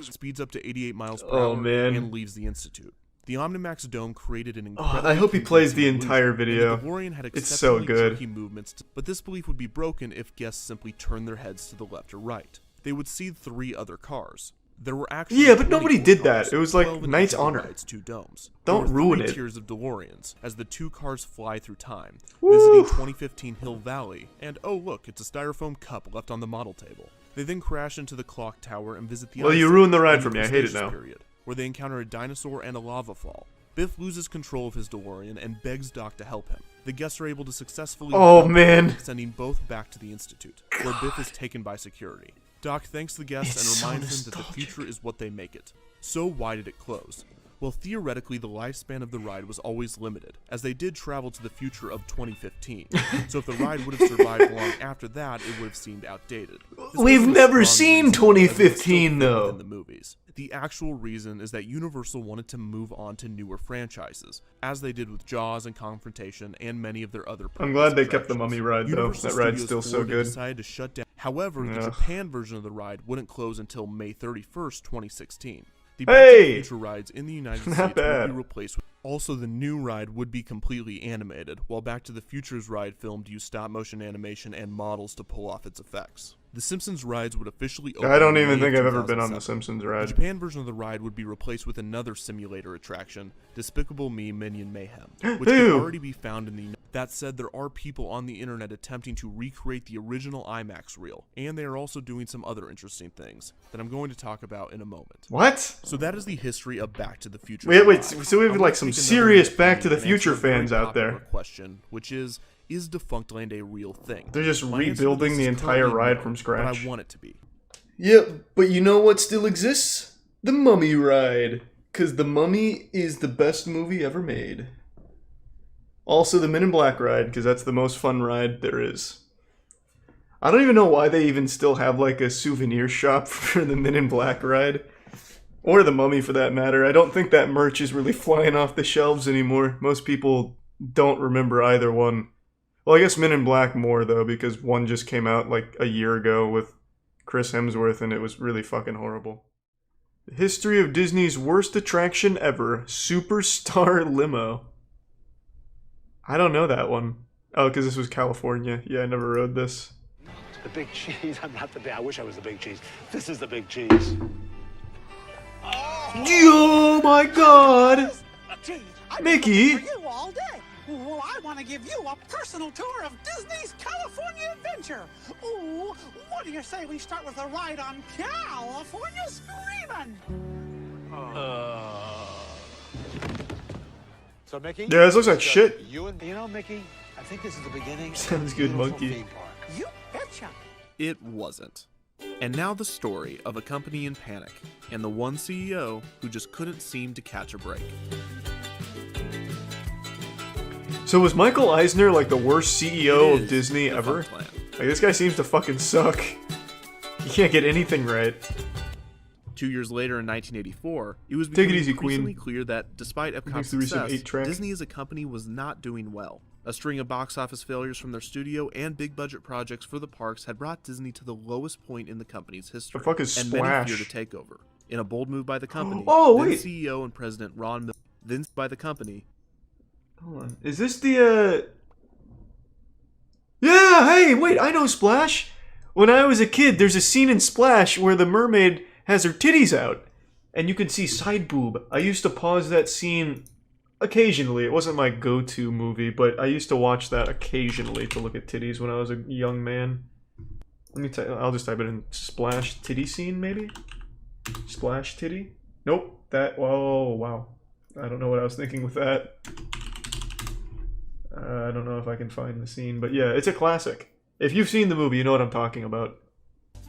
Speeds up to 88 miles per hour man. and leaves the Institute. The Omnimax Dome created an incredible... I hope he plays the illusion, entire and video. the DeLorean had It's so exceptionally good. jerky movements, but this belief would be broken if guests simply turned their heads to the left or right. They would see 3 other cars. There were actually Yeah, but nobody 24 did that. cars, It was like 12 in Knight's each of the Honor. ride's 2 domes. Don't There were ruin 3 it. tiers of DeLoreans as the 2 cars fly through time, Woo. visiting 2015 Hill Valley, and oh look, it's a styrofoam cup left on the model table. They then crash into the clock tower and visit the Well, Ice you Age ruined the ride and for me. I the hate it Cretaceous now. period, where they encounter a dinosaur and a lava fall. Biff loses control of his DeLorean and begs Doc to help him. The guests are able to successfully man. sending both back to the Institute, where Biff is taken by security. Doc thanks the guests It's and so reminds them that the future is what they make it. So why did it close? Well, theoretically, the lifespan of the ride was always limited, as they did travel to the future of 2015. So if the ride would have survived long after that, it would have seemed outdated. This We've wasn't a never strong seen reason, but it was still 2015 fit though. within the movies. The actual reason is that Universal wanted to move on to newer franchises, as they did with Jaws and Confrontation and many of their other I'm previous glad they kept the attractions. Mummy ride, though. Universal That ride's Studios still so Florida good. decided to shut down. However, the Ugh. Japan version of the ride wouldn't close until May 31st, 2016. The Hey! Back to the Future rides in the United Not States bad. would be replaced with... Also, the new ride would be completely animated, while Back to the Future's ride filmed used stop-motion animation and models to pull off its effects. The Simpsons rides would officially open I don't in even May think of I've ever been on the 2007. Simpsons The ride. Japan version of the ride would be replaced with another simulator attraction, Despicable Me Minion Mayhem, which can Ew. already be found in the... That said, there are people on the internet attempting to recreate the original IMAX reel, and they are also doing some other interesting things that I'm going to talk about in a moment. What? So that is the history of Back to the Future. Wait, so we have I like want to some take another serious minute Back to the and answer Future a very fans out popular there. question, which is Defunktland a real thing? They're just My answer to rebuilding this the is entire currently ride no, from But scratch. I want it to be. Yep, but you know what still exists? The Mummy ride. Because The Mummy is the best movie ever made. Also the Men in Black ride, because that's the most fun ride there is. I don't even know why they even still have like a souvenir shop for the Men in Black ride. Or the Mummy for that matter. I don't think that merch is really flying off the shelves anymore. Most people don't remember either one. Well, I guess Men in Black more though, because one just came out like a year ago with Chris Hemsworth and it was really fucking horrible. The history of Disney's worst attraction ever, Superstar Limo. I don't know that one. Oh, because this was California. Yeah, I never rode this. The big cheese. I'm not the big. I wish I was the big cheese. This is the big cheese. Oh my god! Mickey! For you all day. Well, I want to give you a personal tour of Disney's California Adventure. Ooh, what do you say we start with a ride on California Screamin'? So, Mickey? Yeah, this looks like shit. You know, Mickey, I think this is the beginning. Sounds good, monkey. You betcha. It wasn't. And now the story of a company in panic, and the one CEO who just couldn't seem to catch a break. So was Michael Eisner like the worst CEO It of Disney is ever? Defunktland. Like this guy seems to fucking suck. He can't get anything right. 2 years later in 1984, it was Take it becoming easy, increasingly Queen. clear that despite Thanks Epcot's to the recent success, 8-track. Disney as a company was not doing well. A string of box office failures from their studio and big budget projects for the parks had brought Disney to the lowest point in the company's history. The fuck is and many Splash? feared a takeover. In a bold move by the company, Oh, then wait. CEO and President Ron Miller, then by the company. Hold on. Is this the, Yeah, hey, wait, I know Splash. When I was a kid, there's a scene in Splash where the mermaid has her titties out. And you can see side boob. I used to pause that scene occasionally. It wasn't my go-to movie, but I used to watch that occasionally to look at titties when I was a young man. Let me I'll just type it in Splash titty scene, maybe? Splash titty? Nope. That. Whoa, wow. I don't know what I was thinking with that. I don't know if I can find the scene, but yeah, it's a classic. If you've seen the movie, you know what I'm talking about.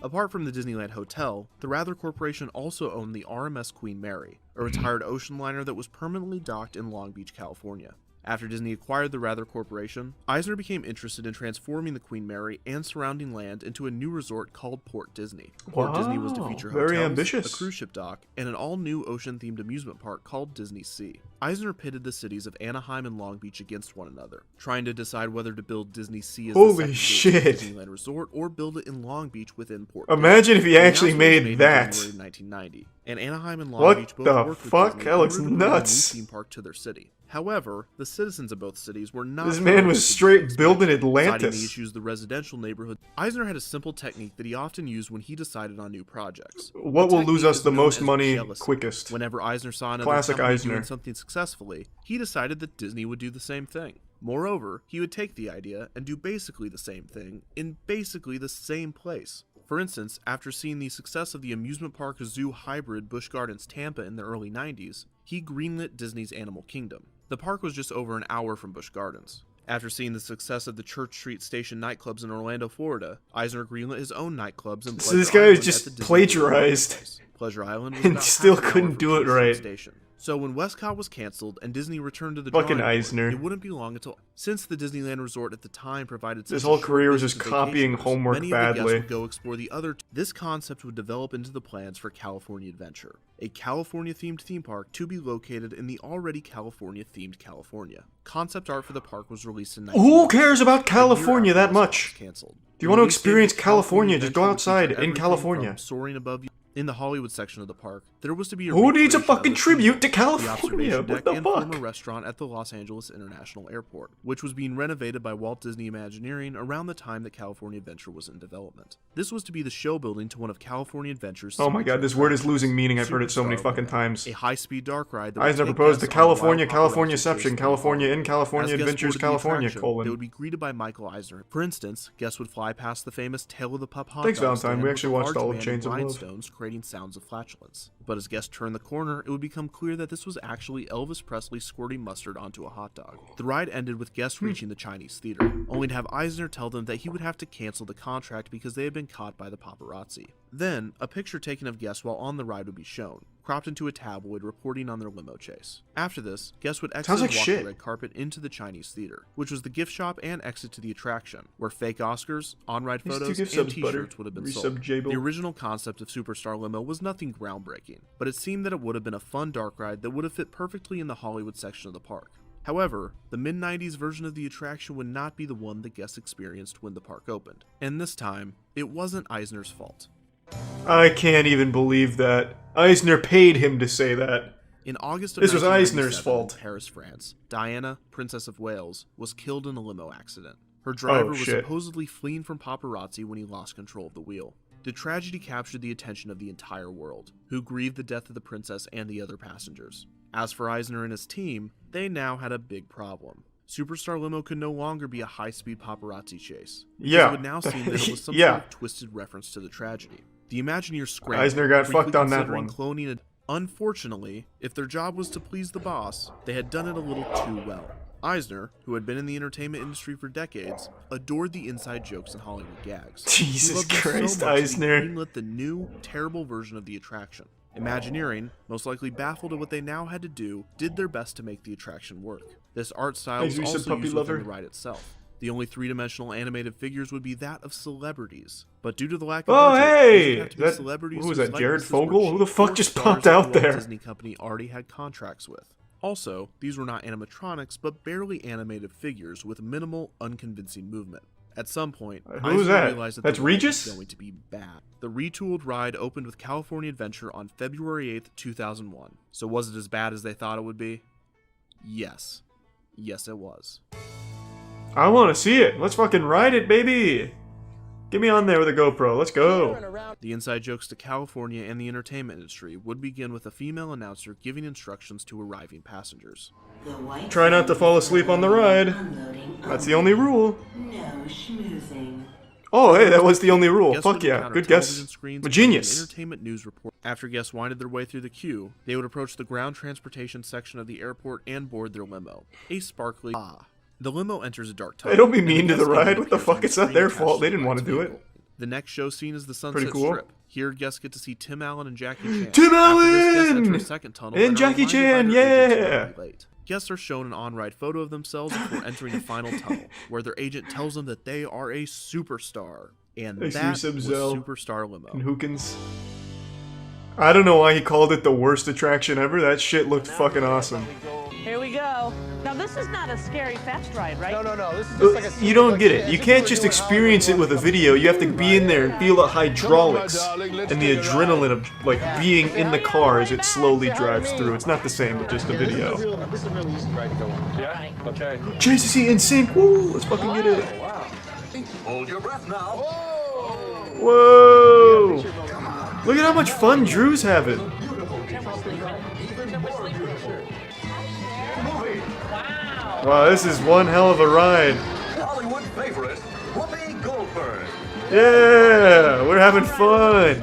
Apart from the Disneyland Hotel, the Rather Corporation also owned the RMS Queen Mary, a retired ocean liner that was permanently docked in Long Beach, California. After Disney acquired the Rather Corporation, Eisner became interested in transforming the Queen Mary and surrounding land into a new resort called Port Disney. Port Disney was to feature hotels, very ambitious. a cruise ship dock, and an all-new ocean-themed amusement park called Disney Sea. Eisner pitted the cities of Anaheim and Long Beach against one another, trying to decide whether to build Disney Sea as Holy the shit. Disneyland resort or build it in Long Beach within Port Imagine Disney. if he The actually announcement was made in that. January 1990, and Anaheim and Long What Beach both the worked with fuck? Disney That in looks order to bring a new nuts. theme park to their city. However, the citizens of both cities were not. This man was straight building citing the Atlantis. issues of the residential neighborhood. Eisner had a simple technique that he often used when he decided on new projects. What The will lose technique us is the known most as money jealousy. quickest? Whenever Eisner saw another Classic company Eisner. doing something successfully, he decided that Disney would do the same thing. Moreover, he would take the idea and do basically the same thing in basically the same place. For instance, after seeing the success of the amusement park zoo hybrid Busch Gardens Tampa in the early 90s, he greenlit Disney's Animal Kingdom. The park was just over an hour from Busch Gardens. After seeing the success of the Church Street Station nightclubs in Orlando, Florida, Eisner greenlit his own nightclubs in Pleasure So this guy Island was at just the Disney plagiarized. Marketplace. Pleasure Island was And about still half an hour couldn't from do it Church Street right. Station. So when Westcott was canceled and Disney returned to the Fucking drawing board, Eisner. it wouldn't be long until, since the Disneyland Resort at the time provided such His a whole short career was distance just to copying vacationers, homework many of the guests badly. would go explore the other. This concept would develop into the plans for California Adventure, a California-themed theme park to be located in the already California-themed California. Concept art for the park was released in Who cares about a year California after that Westcott much? was canceled. Do you want to Release date experience of California? Just go Adventure would outside feature in everything California. from soaring above you. In the Hollywood section of the park, there was to be a Who needs a recreation of fucking the tribute to theme, California? the observation What deck, the and fuck? former restaurant at the Los Angeles International Airport, which was being renovated by Walt Disney Imagineering around the time that California Adventure was in development. This was to be the show building to one of California Adventure's Oh my god, this word is losing meaning. I've heard it so many Superstar fucking Limo, times. a high-speed dark ride that would Eisner take proposed the guests on a wild California, paparazzi Californiaception, chase California in As California guests Adventures, boarded the California, attraction, they would be greeted by Michael Eisner. For instance, guests would fly past the famous Tail of the Pup hot Thanks, dog Valentine. stand We with actually a watched large all of band Chains of Love. rhinestones creating sounds of flatulence. But as guests turned the corner, it would become clear that this was actually Elvis Presley squirting mustard onto a hot dog. The ride ended with guests reaching the Chinese theater, only to have Eisner tell them that he would have to cancel the contract because they had been caught by the paparazzi. Then, a picture taken of guests while on the ride would be shown, cropped into a tabloid reporting on their limo chase. After this, guests would exit Sounds and like walk shit. the red carpet into the Chinese theater, which was the gift shop and exit to the attraction, where fake Oscars, on-ride These two photos, gift and subs, butter. t-shirts would have been Resub sold. Jable. The original concept of Superstar Limo was nothing groundbreaking, but it seemed that it would have been a fun dark ride that would have fit perfectly in the Hollywood section of the park. However, the mid-90s version of the attraction would not be the one that guests experienced when the park opened. And this time, it wasn't Eisner's fault. I can't even believe that. Eisner paid him to say that. In August of This was 1997, Eisner's fault. in Paris, France, Diana, Princess of Wales, was killed in a limo accident. Her driver was shit. supposedly fleeing from paparazzi when he lost control of the wheel. The tragedy captured the attention of the entire world, who grieved the death of the princess and the other passengers. As for Eisner and his team, they now had a big problem. Superstar Limo could no longer be a high-speed paparazzi chase. Because Yeah. It would now seem that it was some Yeah. sort of twisted reference to the tragedy. The Imagineers scrambled, Eisner got briefly fucked on that considering one. cloning a... Unfortunately, if their job was to please the boss, they had done it a little too well. Eisner, who had been in the entertainment industry for decades, adored the inside jokes and Hollywood gags. Jesus He loved them Christ, so much that he Eisner. greenlit the new, terrible version of the attraction. Imagineering, most likely baffled at what they now had to do, did their best to make the attraction work. This art style was Eisner, you said also puppy used lover? within the ride itself. The only three-dimensional animated figures would be that of celebrities. But due to the lack of Oh, budget, hey! these would have to be That- celebrities who was whose that, Jared likenesses were Fogle? Who the cheap fuck or just stars popped that out the Walt there? Disney Company already had contracts with. Also, these were not animatronics, but barely animated figures with minimal, unconvincing movement. At some point, Who was Eisner that? realized that That's the ride Regis? was going to be bad. The retooled ride opened with California Adventure on February 8th, 2001. So was it as bad as they thought it would be? Yes. Yes, it was. I want to see it. Let's fucking ride it, baby. Get me on there with a GoPro. Let's go. The inside jokes to California and the entertainment industry would begin with a female announcer giving instructions to arriving passengers. Try not to fall asleep on the ride. That's the only rule. No schmoozing. Oh, hey, that was the only rule. Guests Fuck would yeah, encounter good television guess. screens I'm a and genius. an entertainment news report. After guests winded their way through the queue, they would approach the ground transportation section of the airport and board their limo. A sparkly The limo enters a dark tunnel. Hey, don't be and mean to the guest ride. agent What the appears on fuck? It's not screen their attached fault. They the didn't want to ride's do it. vehicle. The next show scene is the Sunset Pretty cool. Strip. Here, guests get to see Tim Allen and Jackie Chan. Tim After this, guests Allen! enter a second tunnel And are Jackie reminded by Chan, their agents yeah! to be late. Guests are shown an on-ride photo of themselves before entering the final tunnel, where their agent tells them that they are a superstar. And Thanks, that was Resub Superstar Limo. And Hookins. I don't know why he called it the worst attraction ever. That shit looked fucking awesome. Here we go. Now this is not a scary fast ride, right? No. This is just like a. You don't get it. You can't just experience it with a video. You have to be in there and feel the hydraulics and the adrenaline of like being in the car as it slowly drives through. It's not the same with just a video. This is a really easy ride to go on. Yeah. Okay. JCC in sync. Woo! Let's fucking get it. Wow. Hold your breath now. Whoa! Look at how much fun Drew's having. Wow, this is one hell of a ride. Hollywood favorite, Whoopi Goldberg. Yeah, we're having fun.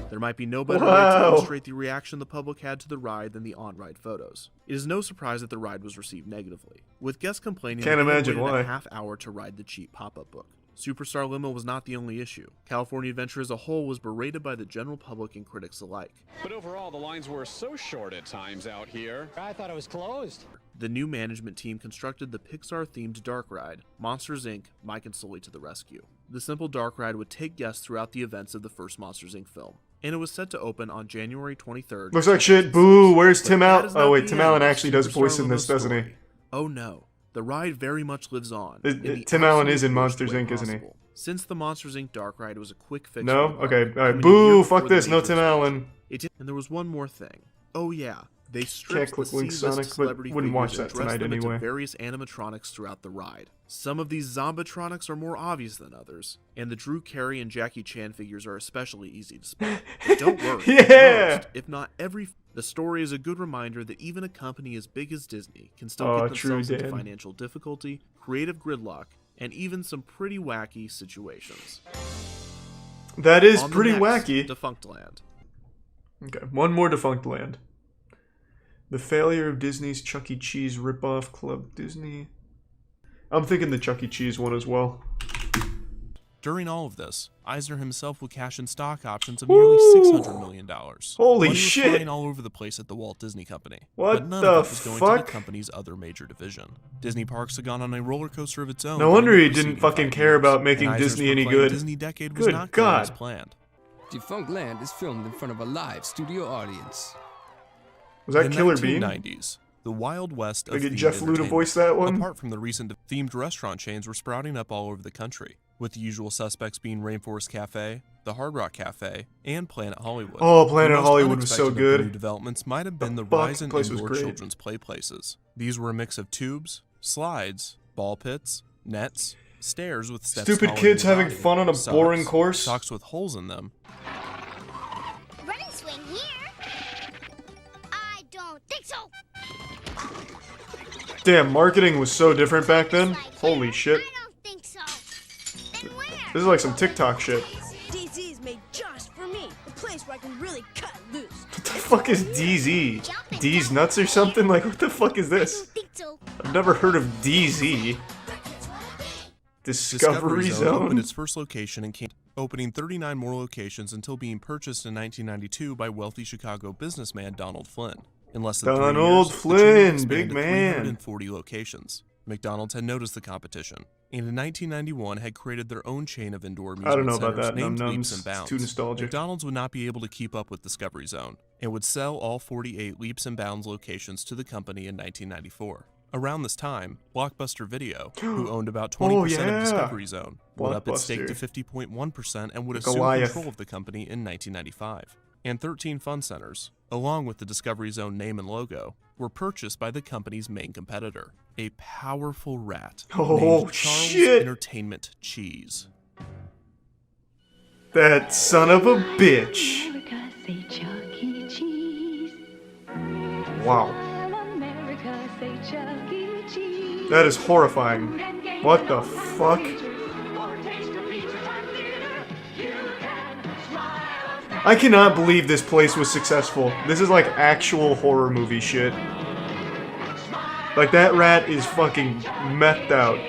There might be no better way Wow. to illustrate the reaction the public had to the ride than the on-ride photos. It is no surprise that the ride was received negatively, with guests complaining Can't that they imagine waited why. a half hour to ride the cheap pop-up book. Superstar Limo was not the only issue. California Adventure as a whole was berated by the general public and critics alike. But overall, the lines were so short at times out here. I thought it was closed. The new management team constructed the Pixar-themed dark ride, Monsters, Inc. Mike and Sully to the rescue. The simple dark ride would take guests throughout the events of the first Monsters, Inc. film, and it was set to open on January 23rd. Looks like shit. Boo. Where's But Tim that Allen? is Oh not wait, the Tim end Allen of actually does Superstar voice in Limo's this, doesn't he? story. Oh no, the ride very much lives on. Tim Allen is in Monsters, Inc., isn't he? Since the Monsters, Inc. dark ride was a quick fix. No? for the Okay, park, alright. coming a Boo, year fuck before the this, no major Tim expansion. Allen. And there was one more thing. Oh yeah, they Can't stripped click the Link C-list Sonic, but celebrity wouldn't figures watch and that dressed tonight them into anyway. various animatronics throughout the ride. Some of these zombatronics are more obvious than others, and the Drew Carey and Jackie Chan figures are especially easy to spot. But don't worry, Yeah! most, if not every, the story is a good reminder that even a company as big as Disney can still Oh, get true, themselves into Dan. financial difficulty, creative gridlock, and even some pretty wacky situations. That is On the pretty next, wacky. Defunct Land. Okay, one more Defunct Land. The failure of Disney's Chuck E. Cheese ripoff Club Disney. I'm thinking the Chuck E. Cheese one as well. During all of this, Eisner himself would cash in stock options of nearly $600 million. Holy Money was shit. flying all over the place at the Walt Disney Company. What but none the of it was going to fuck? the company's other major division. Disney Parks had gone on a roller coaster of its own. No during wonder the he didn't preceding fucking 5 care years, about making and Eisner's Disney any proclaimed good. Disney decade was Good not going as God. planned. Defunct Land is filmed in front of a live studio audience. Was that In Killer the Bean? 1990s, the Wild West of They get themed Jeff Lu to entertainment. voice that one? Apart from the recent themed restaurant chains were sprouting up all over the country, with the usual suspects being Rainforest Cafe, the Hard Rock Cafe, and Planet Hollywood. Oh, Planet The most Hollywood was so unexpected of the good. new developments might have been the fuck? rise in Place was indoor great. children's play places. These were a mix of tubes, slides, ball pits, nets, stairs with steps Stupid taller kids than your having body, fun on a socks, boring course? socks with holes in them, Running swing here? I don't think so. Damn, marketing was so different back then. Holy shit. This is like some TikTok shit. DZ is made just for me. A place where I can really cut loose. What the fuck is DZ? D's nuts or something? Like, what the fuck is this? I've never heard of DZ. Discovery Zone? opened its first location in Canton, opening 39 more locations until being purchased in 1992 by wealthy Chicago businessman Donald Flynn. In less than 3 Donald years, the Flynn, chain expanded big to man. 340 locations. McDonald's had noticed the competition, and in 1991 had created their own chain of indoor amusement I don't know about centers that, named Num Leaps Nums. and It's Bounds. too nostalgic. McDonald's would not be able to keep up with Discovery Zone, and would sell all 48 Leaps and Bounds locations to the company in 1994. Around this time, Blockbuster Video, who owned about 20% yeah. of Discovery Zone, would up its stake to Blockbuster. 50.1% and would assume Goliath. control of the company in 1995. And 13 Fun Centers, along with the Discovery Zone name and logo, were purchased by the company's main competitor, a powerful rat Oh, named Charles shit. Entertainment Cheese. That son of a bitch. Wow. That is horrifying. What the fuck? I cannot believe this place was successful. This is like actual horror movie shit. Like, that rat is fucking methed out.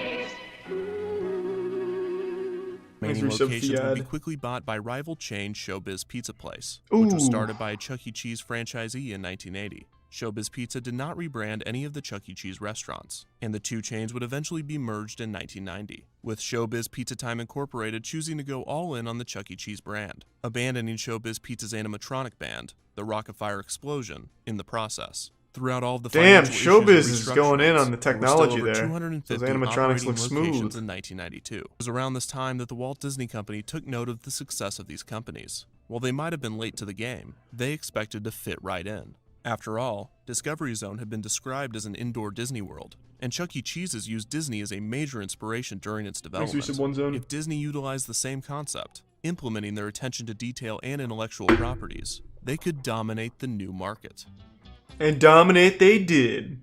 Many locations would be quickly bought by rival chain Showbiz Pizza Place, which was started by a Chuck E. Cheese franchisee in 1980. Showbiz Pizza did not rebrand any of the Chuck E. Cheese restaurants, and the two chains would eventually be merged in 1990, with Showbiz Pizza Time Incorporated choosing to go all in on the Chuck E. Cheese brand, abandoning Showbiz Pizza's animatronic band, the Rockafire Explosion, in the process. Throughout all of the damn, financial Showbiz is going in on the technology there. Those animatronics look smooth. In 1992. It was around this time that the Walt Disney Company took note of the success of these companies. While they might have been late to the game, they expected to fit right in. After all, Discovery Zone had been described as an indoor Disney World, and Chuck E. Cheese's used Disney as a major inspiration during its development. If Disney utilized the same concept, implementing their attention to detail and intellectual properties, they could dominate the new market. And dominate they did.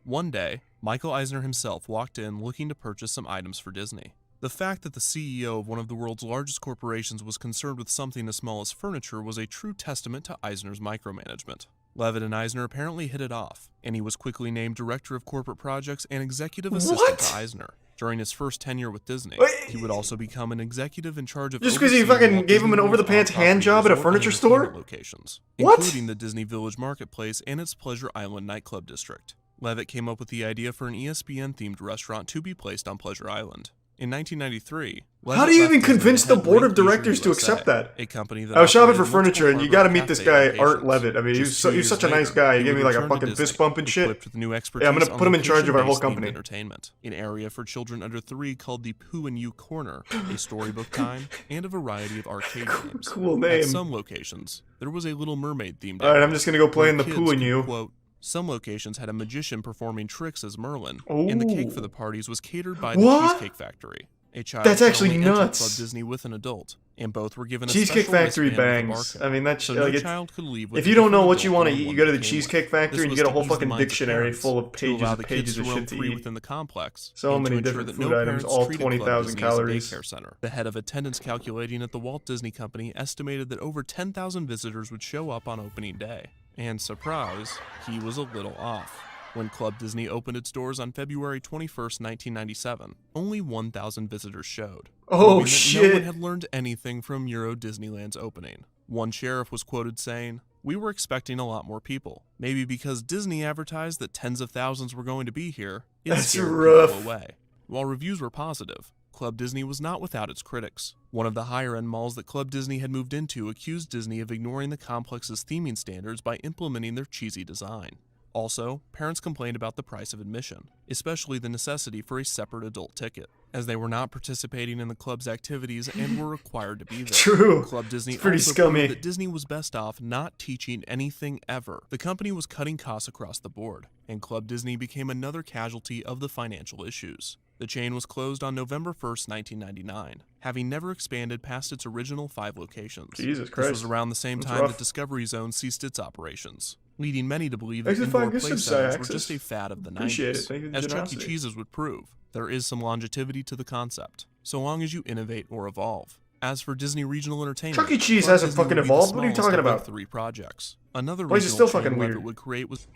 One day, Michael Eisner himself walked in looking to purchase some items for Disney. The fact that the CEO of one of the world's largest corporations was concerned with something as small as furniture was a true testament to Eisner's micromanagement. Levitt and Eisner apparently hit it off, and he was quickly named Director of Corporate Projects and Executive Assistant to Eisner. During his first tenure with Disney, he would also become an executive in charge of just because he fucking gave him an over-the-pants hand job at a furniture store? Locations, what? Including the Disney Village Marketplace and its Pleasure Island nightclub district. Levitt came up with the idea for an ESPN-themed restaurant to be placed on Pleasure Island. In 1993, how do you even convince the board of directors to accept that? A company that I was shopping for furniture, and you got to meet this guy, Art Levitt. I mean, he's such a nice guy. He gave me like a fucking fist bump and shit. Yeah, I'm gonna put him in charge of our whole company. Entertainment, an area for children under 3 called the Pooh and You Corner, a storybook time, and a variety of arcade games. Cool name. At some locations, there was a Little Mermaid themed. All right, I'm just gonna go play in the Pooh and You. Quote, some locations had a magician performing tricks as Merlin, and the cake for the parties was catered by the Cheesecake Factory. A child that's actually nuts. Club Disney with an adult, and both were given a Cheesecake Factory bangs. I mean, that's like child could leave if you don't know what you want to eat, you go to the Cheesecake Factory and you get a whole fucking dictionary full of pages and pages of shit to eat. Within the complex, so many different food items, all 20,000 calories. The head of attendance calculating at the Walt Disney Company estimated that over 10,000 visitors would show up on opening day. And surprise, he was a little off. When Club Disney opened its doors on February 21st, 1997, only 1,000 visitors showed. Oh shit! No one had learned anything from Euro Disneyland's opening. One sheriff was quoted saying, "We were expecting a lot more people. Maybe because Disney advertised that tens of thousands were going to be here, it scared people away." While reviews were positive, Club Disney was not without its critics. One of the higher-end malls that Club Disney had moved into accused Disney of ignoring the complex's theming standards by implementing their cheesy design. Also, parents complained about the price of admission, especially the necessity for a separate adult ticket, as they were not participating in the club's activities and were required to be there. True. Club Disney it's pretty also scummy. proved that Disney was best off not teaching anything ever. The company was cutting costs across the board, and Club Disney became another casualty of the financial issues. The chain was closed on November 1st, 1999, having never expanded past its original 5 locations. Jesus Christ. This was around the same That's time rough. that Discovery Zone ceased its operations, leading many to believe that Exit indoor 5 play gift centers subs, were just a fad of the Appreciate 90s. it. Thank you for the As Chuck E. generosity. Cheese's would prove, there is some longevity to the concept, so long as you innovate or evolve. As for Disney Regional Entertainment, Chuck E. Cheese Club hasn't Disney fucking would be the evolved. What are you smallest talking of the about? 3 projects. Another Why is it regional still chain fucking Levitt weird? would create was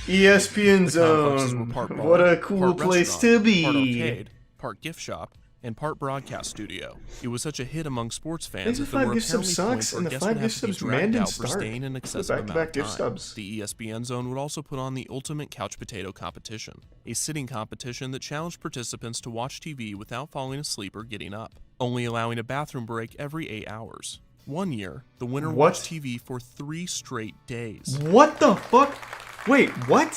ESPN the complexes were Zone. part bar, What a cool part place restaurant, to be. Part arcade, part gift shop, and part broadcast studio. It was such a hit among sports fans Exit that there 5 were gift sub apparently sucks, points where and the guests 5 would have gift to be subs dragged man didn't out for start. staying an The excessive amount back-to-back of gift time. subs. The ESPN Zone would also put on the ultimate couch potato competition, a sitting competition that challenged participants to watch TV without falling asleep or getting up, only allowing a bathroom break every 8 hours. One year, the winner watched TV for 3 straight days. What the fuck? Wait, what?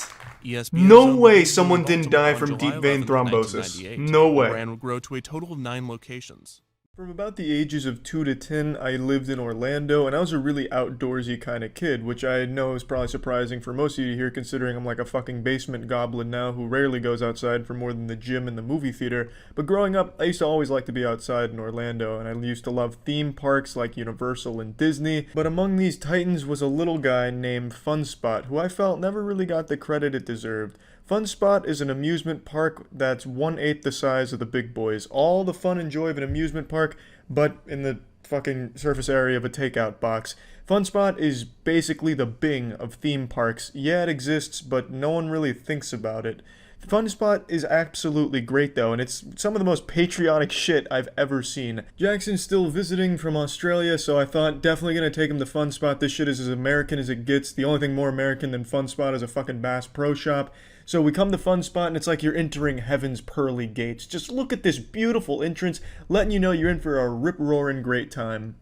ESPN No Zone way would be someone in didn't Baltimore die on from July deep vein 11th, thrombosis. 1998. No way. The brand would grow to a total of 9 locations. From about the ages of 2 to 10, I lived in Orlando, and I was a really outdoorsy kind of kid, which I know is probably surprising for most of you here, considering I'm like a fucking basement goblin now who rarely goes outside for more than the gym and the movie theater. But growing up, I used to always like to be outside in Orlando, and I used to love theme parks like Universal and Disney. But among these titans was a little guy named Fun Spot, who I felt never really got the credit it deserved. Fun Spot is an amusement park that's 1/8 the size of the big boys. All the fun and joy of an amusement park, but in the fucking surface area of a takeout box. FunSpot is basically the Bing of theme parks. Yeah, it exists, but no one really thinks about it. FunSpot is absolutely great though, and it's some of the most patriotic shit I've ever seen. Jackson's still visiting from Australia, so I thought definitely gonna take him to FunSpot. This shit is as American as it gets. The only thing more American than FunSpot is a fucking Bass Pro Shop. So we come to FunSpot and it's like you're entering heaven's pearly gates. Just look at this beautiful entrance, letting you know you're in for a rip-roaring great time.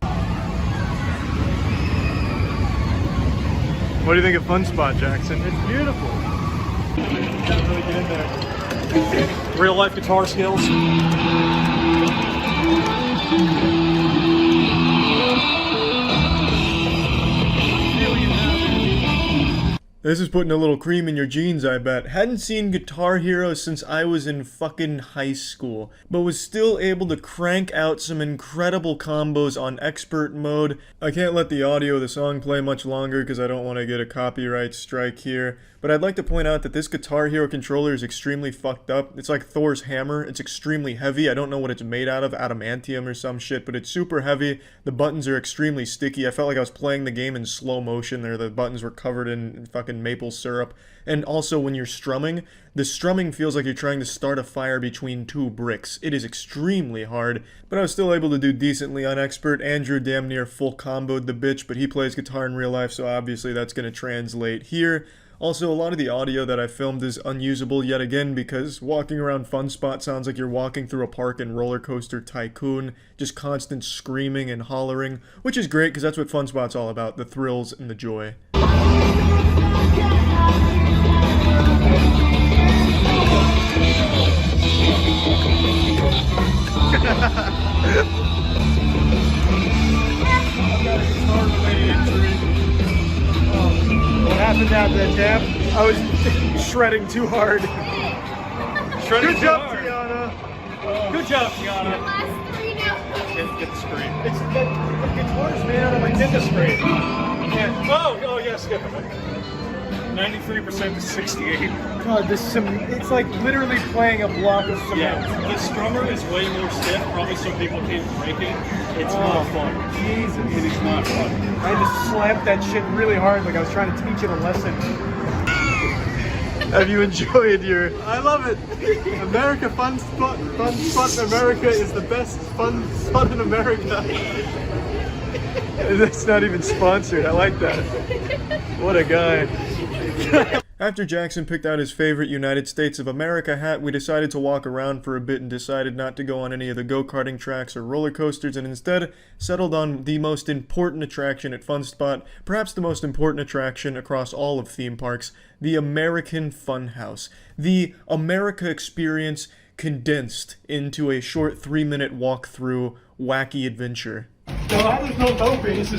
What do you think of FunSpot, Jackson? It's beautiful. Gotta really get in there. Real life guitar skills. This is putting a little cream in your jeans, I bet. Hadn't seen Guitar Hero since I was in fucking high school, but was still able to crank out some incredible combos on expert mode. I can't let the audio of the song play much longer because I don't want to get a copyright strike here, but I'd like to point out that this Guitar Hero controller is extremely fucked up. It's like Thor's hammer. It's extremely heavy. I don't know what it's made out of, adamantium or some shit, but it's super heavy. The buttons are extremely sticky. I felt like I was playing the game in slow motion there. The buttons were covered in fucking maple syrup. And also when you're strumming, the strumming feels like you're trying to start a fire between two bricks. It is extremely hard, but I was still able to do decently on expert. Andrew damn near full comboed the bitch, but he plays guitar in real life, so obviously that's going to translate here. Also, a lot of the audio that I filmed is unusable yet again because walking around FunSpot sounds like you're walking through a park in Roller Coaster Tycoon, just constant screaming and hollering, which is great because that's what FunSpot's all about, the thrills and the joy. What happened after that, Jeff? I was shredding too hard. Good job, Tiana. Good job, Tiana. Get the screen. It's the guitar's made out of like get the screen. Yeah. Oh yes, good. 93% to 68. God, it's like literally playing a block of cement. Yeah, the strummer is way more stiff, probably so people can't break it. It's not fun. Jesus. It is not fun. I just slapped that shit really hard like I was trying to teach it a lesson. Have you enjoyed your... I love it. America Fun Spot in America is the best fun spot in America. That's not even sponsored. I like that. What a guy. After Jackson picked out his favorite United States of America hat, we decided to walk around for a bit and decided not to go on any of the go-karting tracks or roller coasters and instead settled on the most important attraction at FunSpot, perhaps the most important attraction across all of theme parks, the American Funhouse. The America experience condensed into a short 3-minute walk-through wacky adventure. No, there's no doping. It's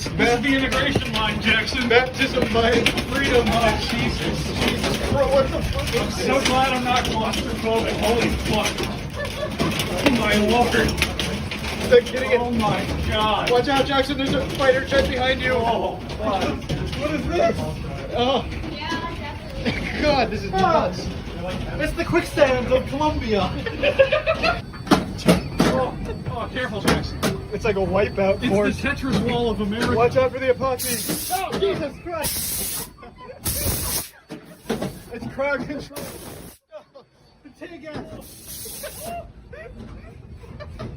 the integration line, Jackson. Baptism by freedom. Oh, Jesus. Bro, what the fuck? I'm so glad I'm not claustrophobic. Holy fuck. Oh my lord. Is that kidding it? Oh my god. Watch out, Jackson. There's a fighter jet behind you. Oh, god. What is this? Oh. God, this is nuts. It's the quicksands of Colombia. Oh, careful, Jackson. It's like a wipeout course. It's the Tetris wall of America. Watch out for the epoxy. Oh, Jesus Christ. It's crowd control. Oh, the T-gas.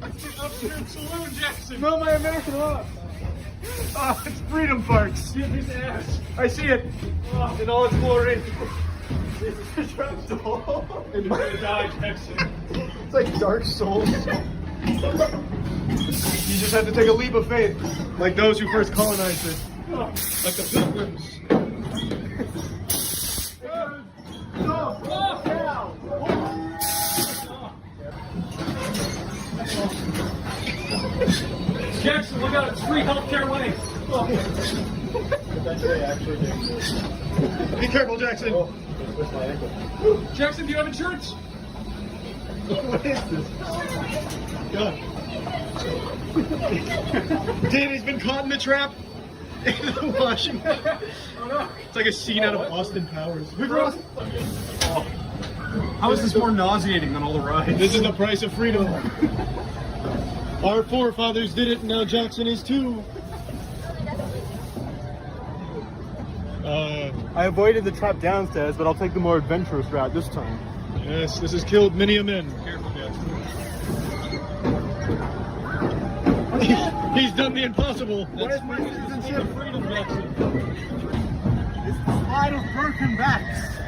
It's the upstream saloon, Jackson. Smell my American law. Oh, it's Freedom Parks. See his ass. I see it. Oh, in all its glory. It's a trap doll. It's gonna die, Jackson. It's like Dark Souls. You just have to take a leap of faith, like those who first colonized it, like the Pilgrims. Jackson, look out! It's free healthcare way. Be careful, Jackson. Jackson, do you have insurance? What is this? God. Danny's been caught in the trap in the washing machine. It's like a scene out of Austin Powers. How is this more nauseating than all the rides? This is the price of freedom. Our forefathers did it, and now Jackson is too. I avoided the trap downstairs, but I'll take the more adventurous route this time. Yes, this has killed many a man. Careful, Jackson. He's done the impossible. Where's my citizenship? Freedom, Jackson. It's the slide of broken backs.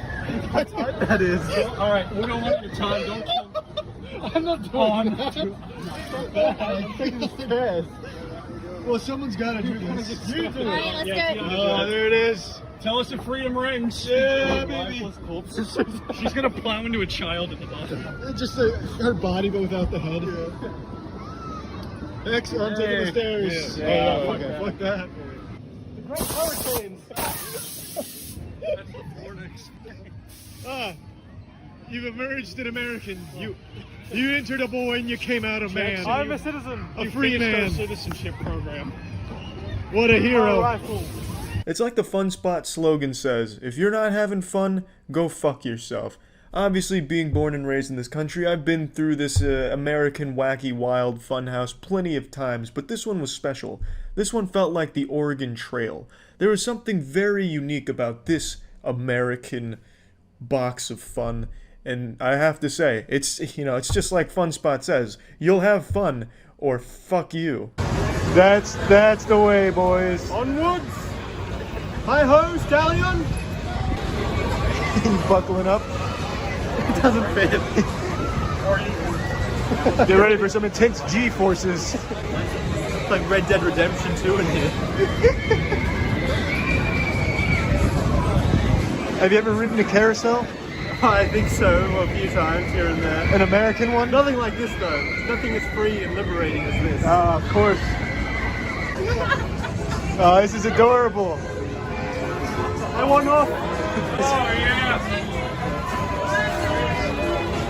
That's what that is. Alright, we're going one at a time. Don't kill. I'm not doing that. I'm taking the stairs. Well, someone's got to do this. You do it. Alright, let's go. Oh, there it is. Tell us if freedom rings. Yeah, baby. She's gonna plow into a child at the bottom. Just her body, but without the head. Yeah. I'm taking the stairs. Yeah. Oh, okay. Fuck that. The Great Hurricanes. That's the Florida Explain. You've emerged an American. You entered a boy and you came out a man. I'm a citizen. A free man. Citizenship program. What a hero. It's like the Fun Spot slogan says, if you're not having fun, go fuck yourself. Obviously, being born and raised in this country, I've been through this American wacky wild funhouse plenty of times, but this one was special. This one felt like the Oregon Trail. There was something very unique about this American box of fun, and I have to say, it's just like Fun Spot says, you'll have fun, or fuck you. That's the way, boys. Onwards! Hi-ho, stallion! He's buckling up. It doesn't fit. Get ready for some intense G-forces. It's like Red Dead Redemption 2 in here. Have you ever ridden a carousel? I think so, a few times here and there. An American one? Nothing like this though. Nothing as free and liberating as this. Of course. Oh, this is adorable. I want off. Oh, yeah.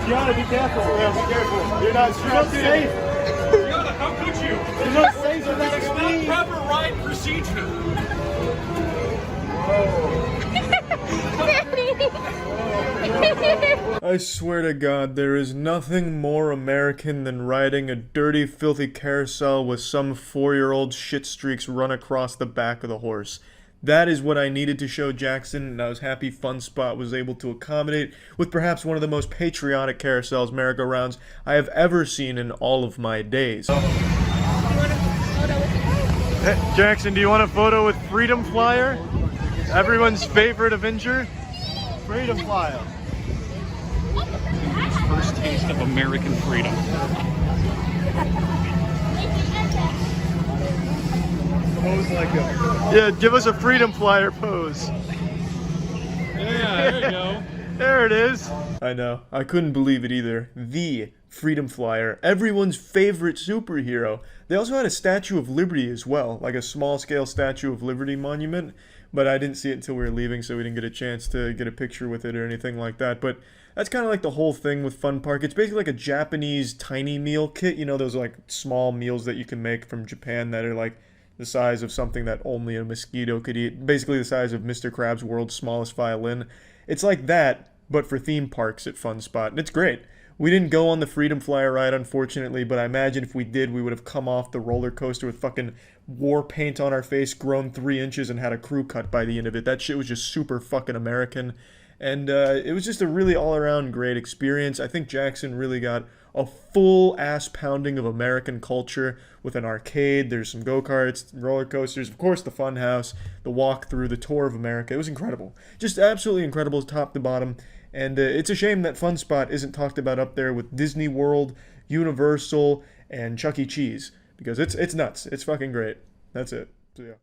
You gotta be careful. Yeah, be careful. You're not strapped in. safe. Yoda, how could you? You're not safe without It's not me. proper ride procedure. I swear to God, there is nothing more American than riding a dirty, filthy carousel with some 4-year-old shit streaks run across the back of the horse. That is what I needed to show Jackson, and I was happy Fun Spot was able to accommodate with perhaps one of the most patriotic carousels, merry-go-rounds, I have ever seen in all of my days. Hey, Jackson, do you want a photo with Freedom Flyer? Everyone's favorite Avenger? Freedom Flyer. First taste of American freedom. Pose like a... Yeah, give us a Freedom Flyer pose. Yeah, there you go. There it is. I know. I couldn't believe it either. The Freedom Flyer, everyone's favorite superhero. They also had a Statue of Liberty as well, like a small-scale Statue of Liberty monument, but I didn't see it until we were leaving, so we didn't get a chance to get a picture with it or anything like that. But that's kind of like the whole thing with Fun Park. It's basically like a Japanese tiny meal kit. You know, those like small meals that you can make from Japan that are like the size of something that only a mosquito could eat. Basically the size of Mr. Krabs' World's Smallest Violin. It's like that, but for theme parks at Fun Spot, and it's great. We didn't go on the Freedom Flyer ride, unfortunately, but I imagine if we did, we would have come off the roller coaster with fucking war paint on our face, grown 3 inches, and had a crew cut by the end of it. That shit was just super fucking American. And it was just a really all-around great experience. I think Jackson really got a full ass pounding of American culture with an arcade. There's some go-karts, roller coasters, of course the fun house, the walk through, the tour of America. It was incredible. Just absolutely incredible top to bottom. And it's a shame that Fun Spot isn't talked about up there with Disney World, Universal, and Chuck E. Cheese. Because it's nuts. It's fucking great. That's it. So yeah.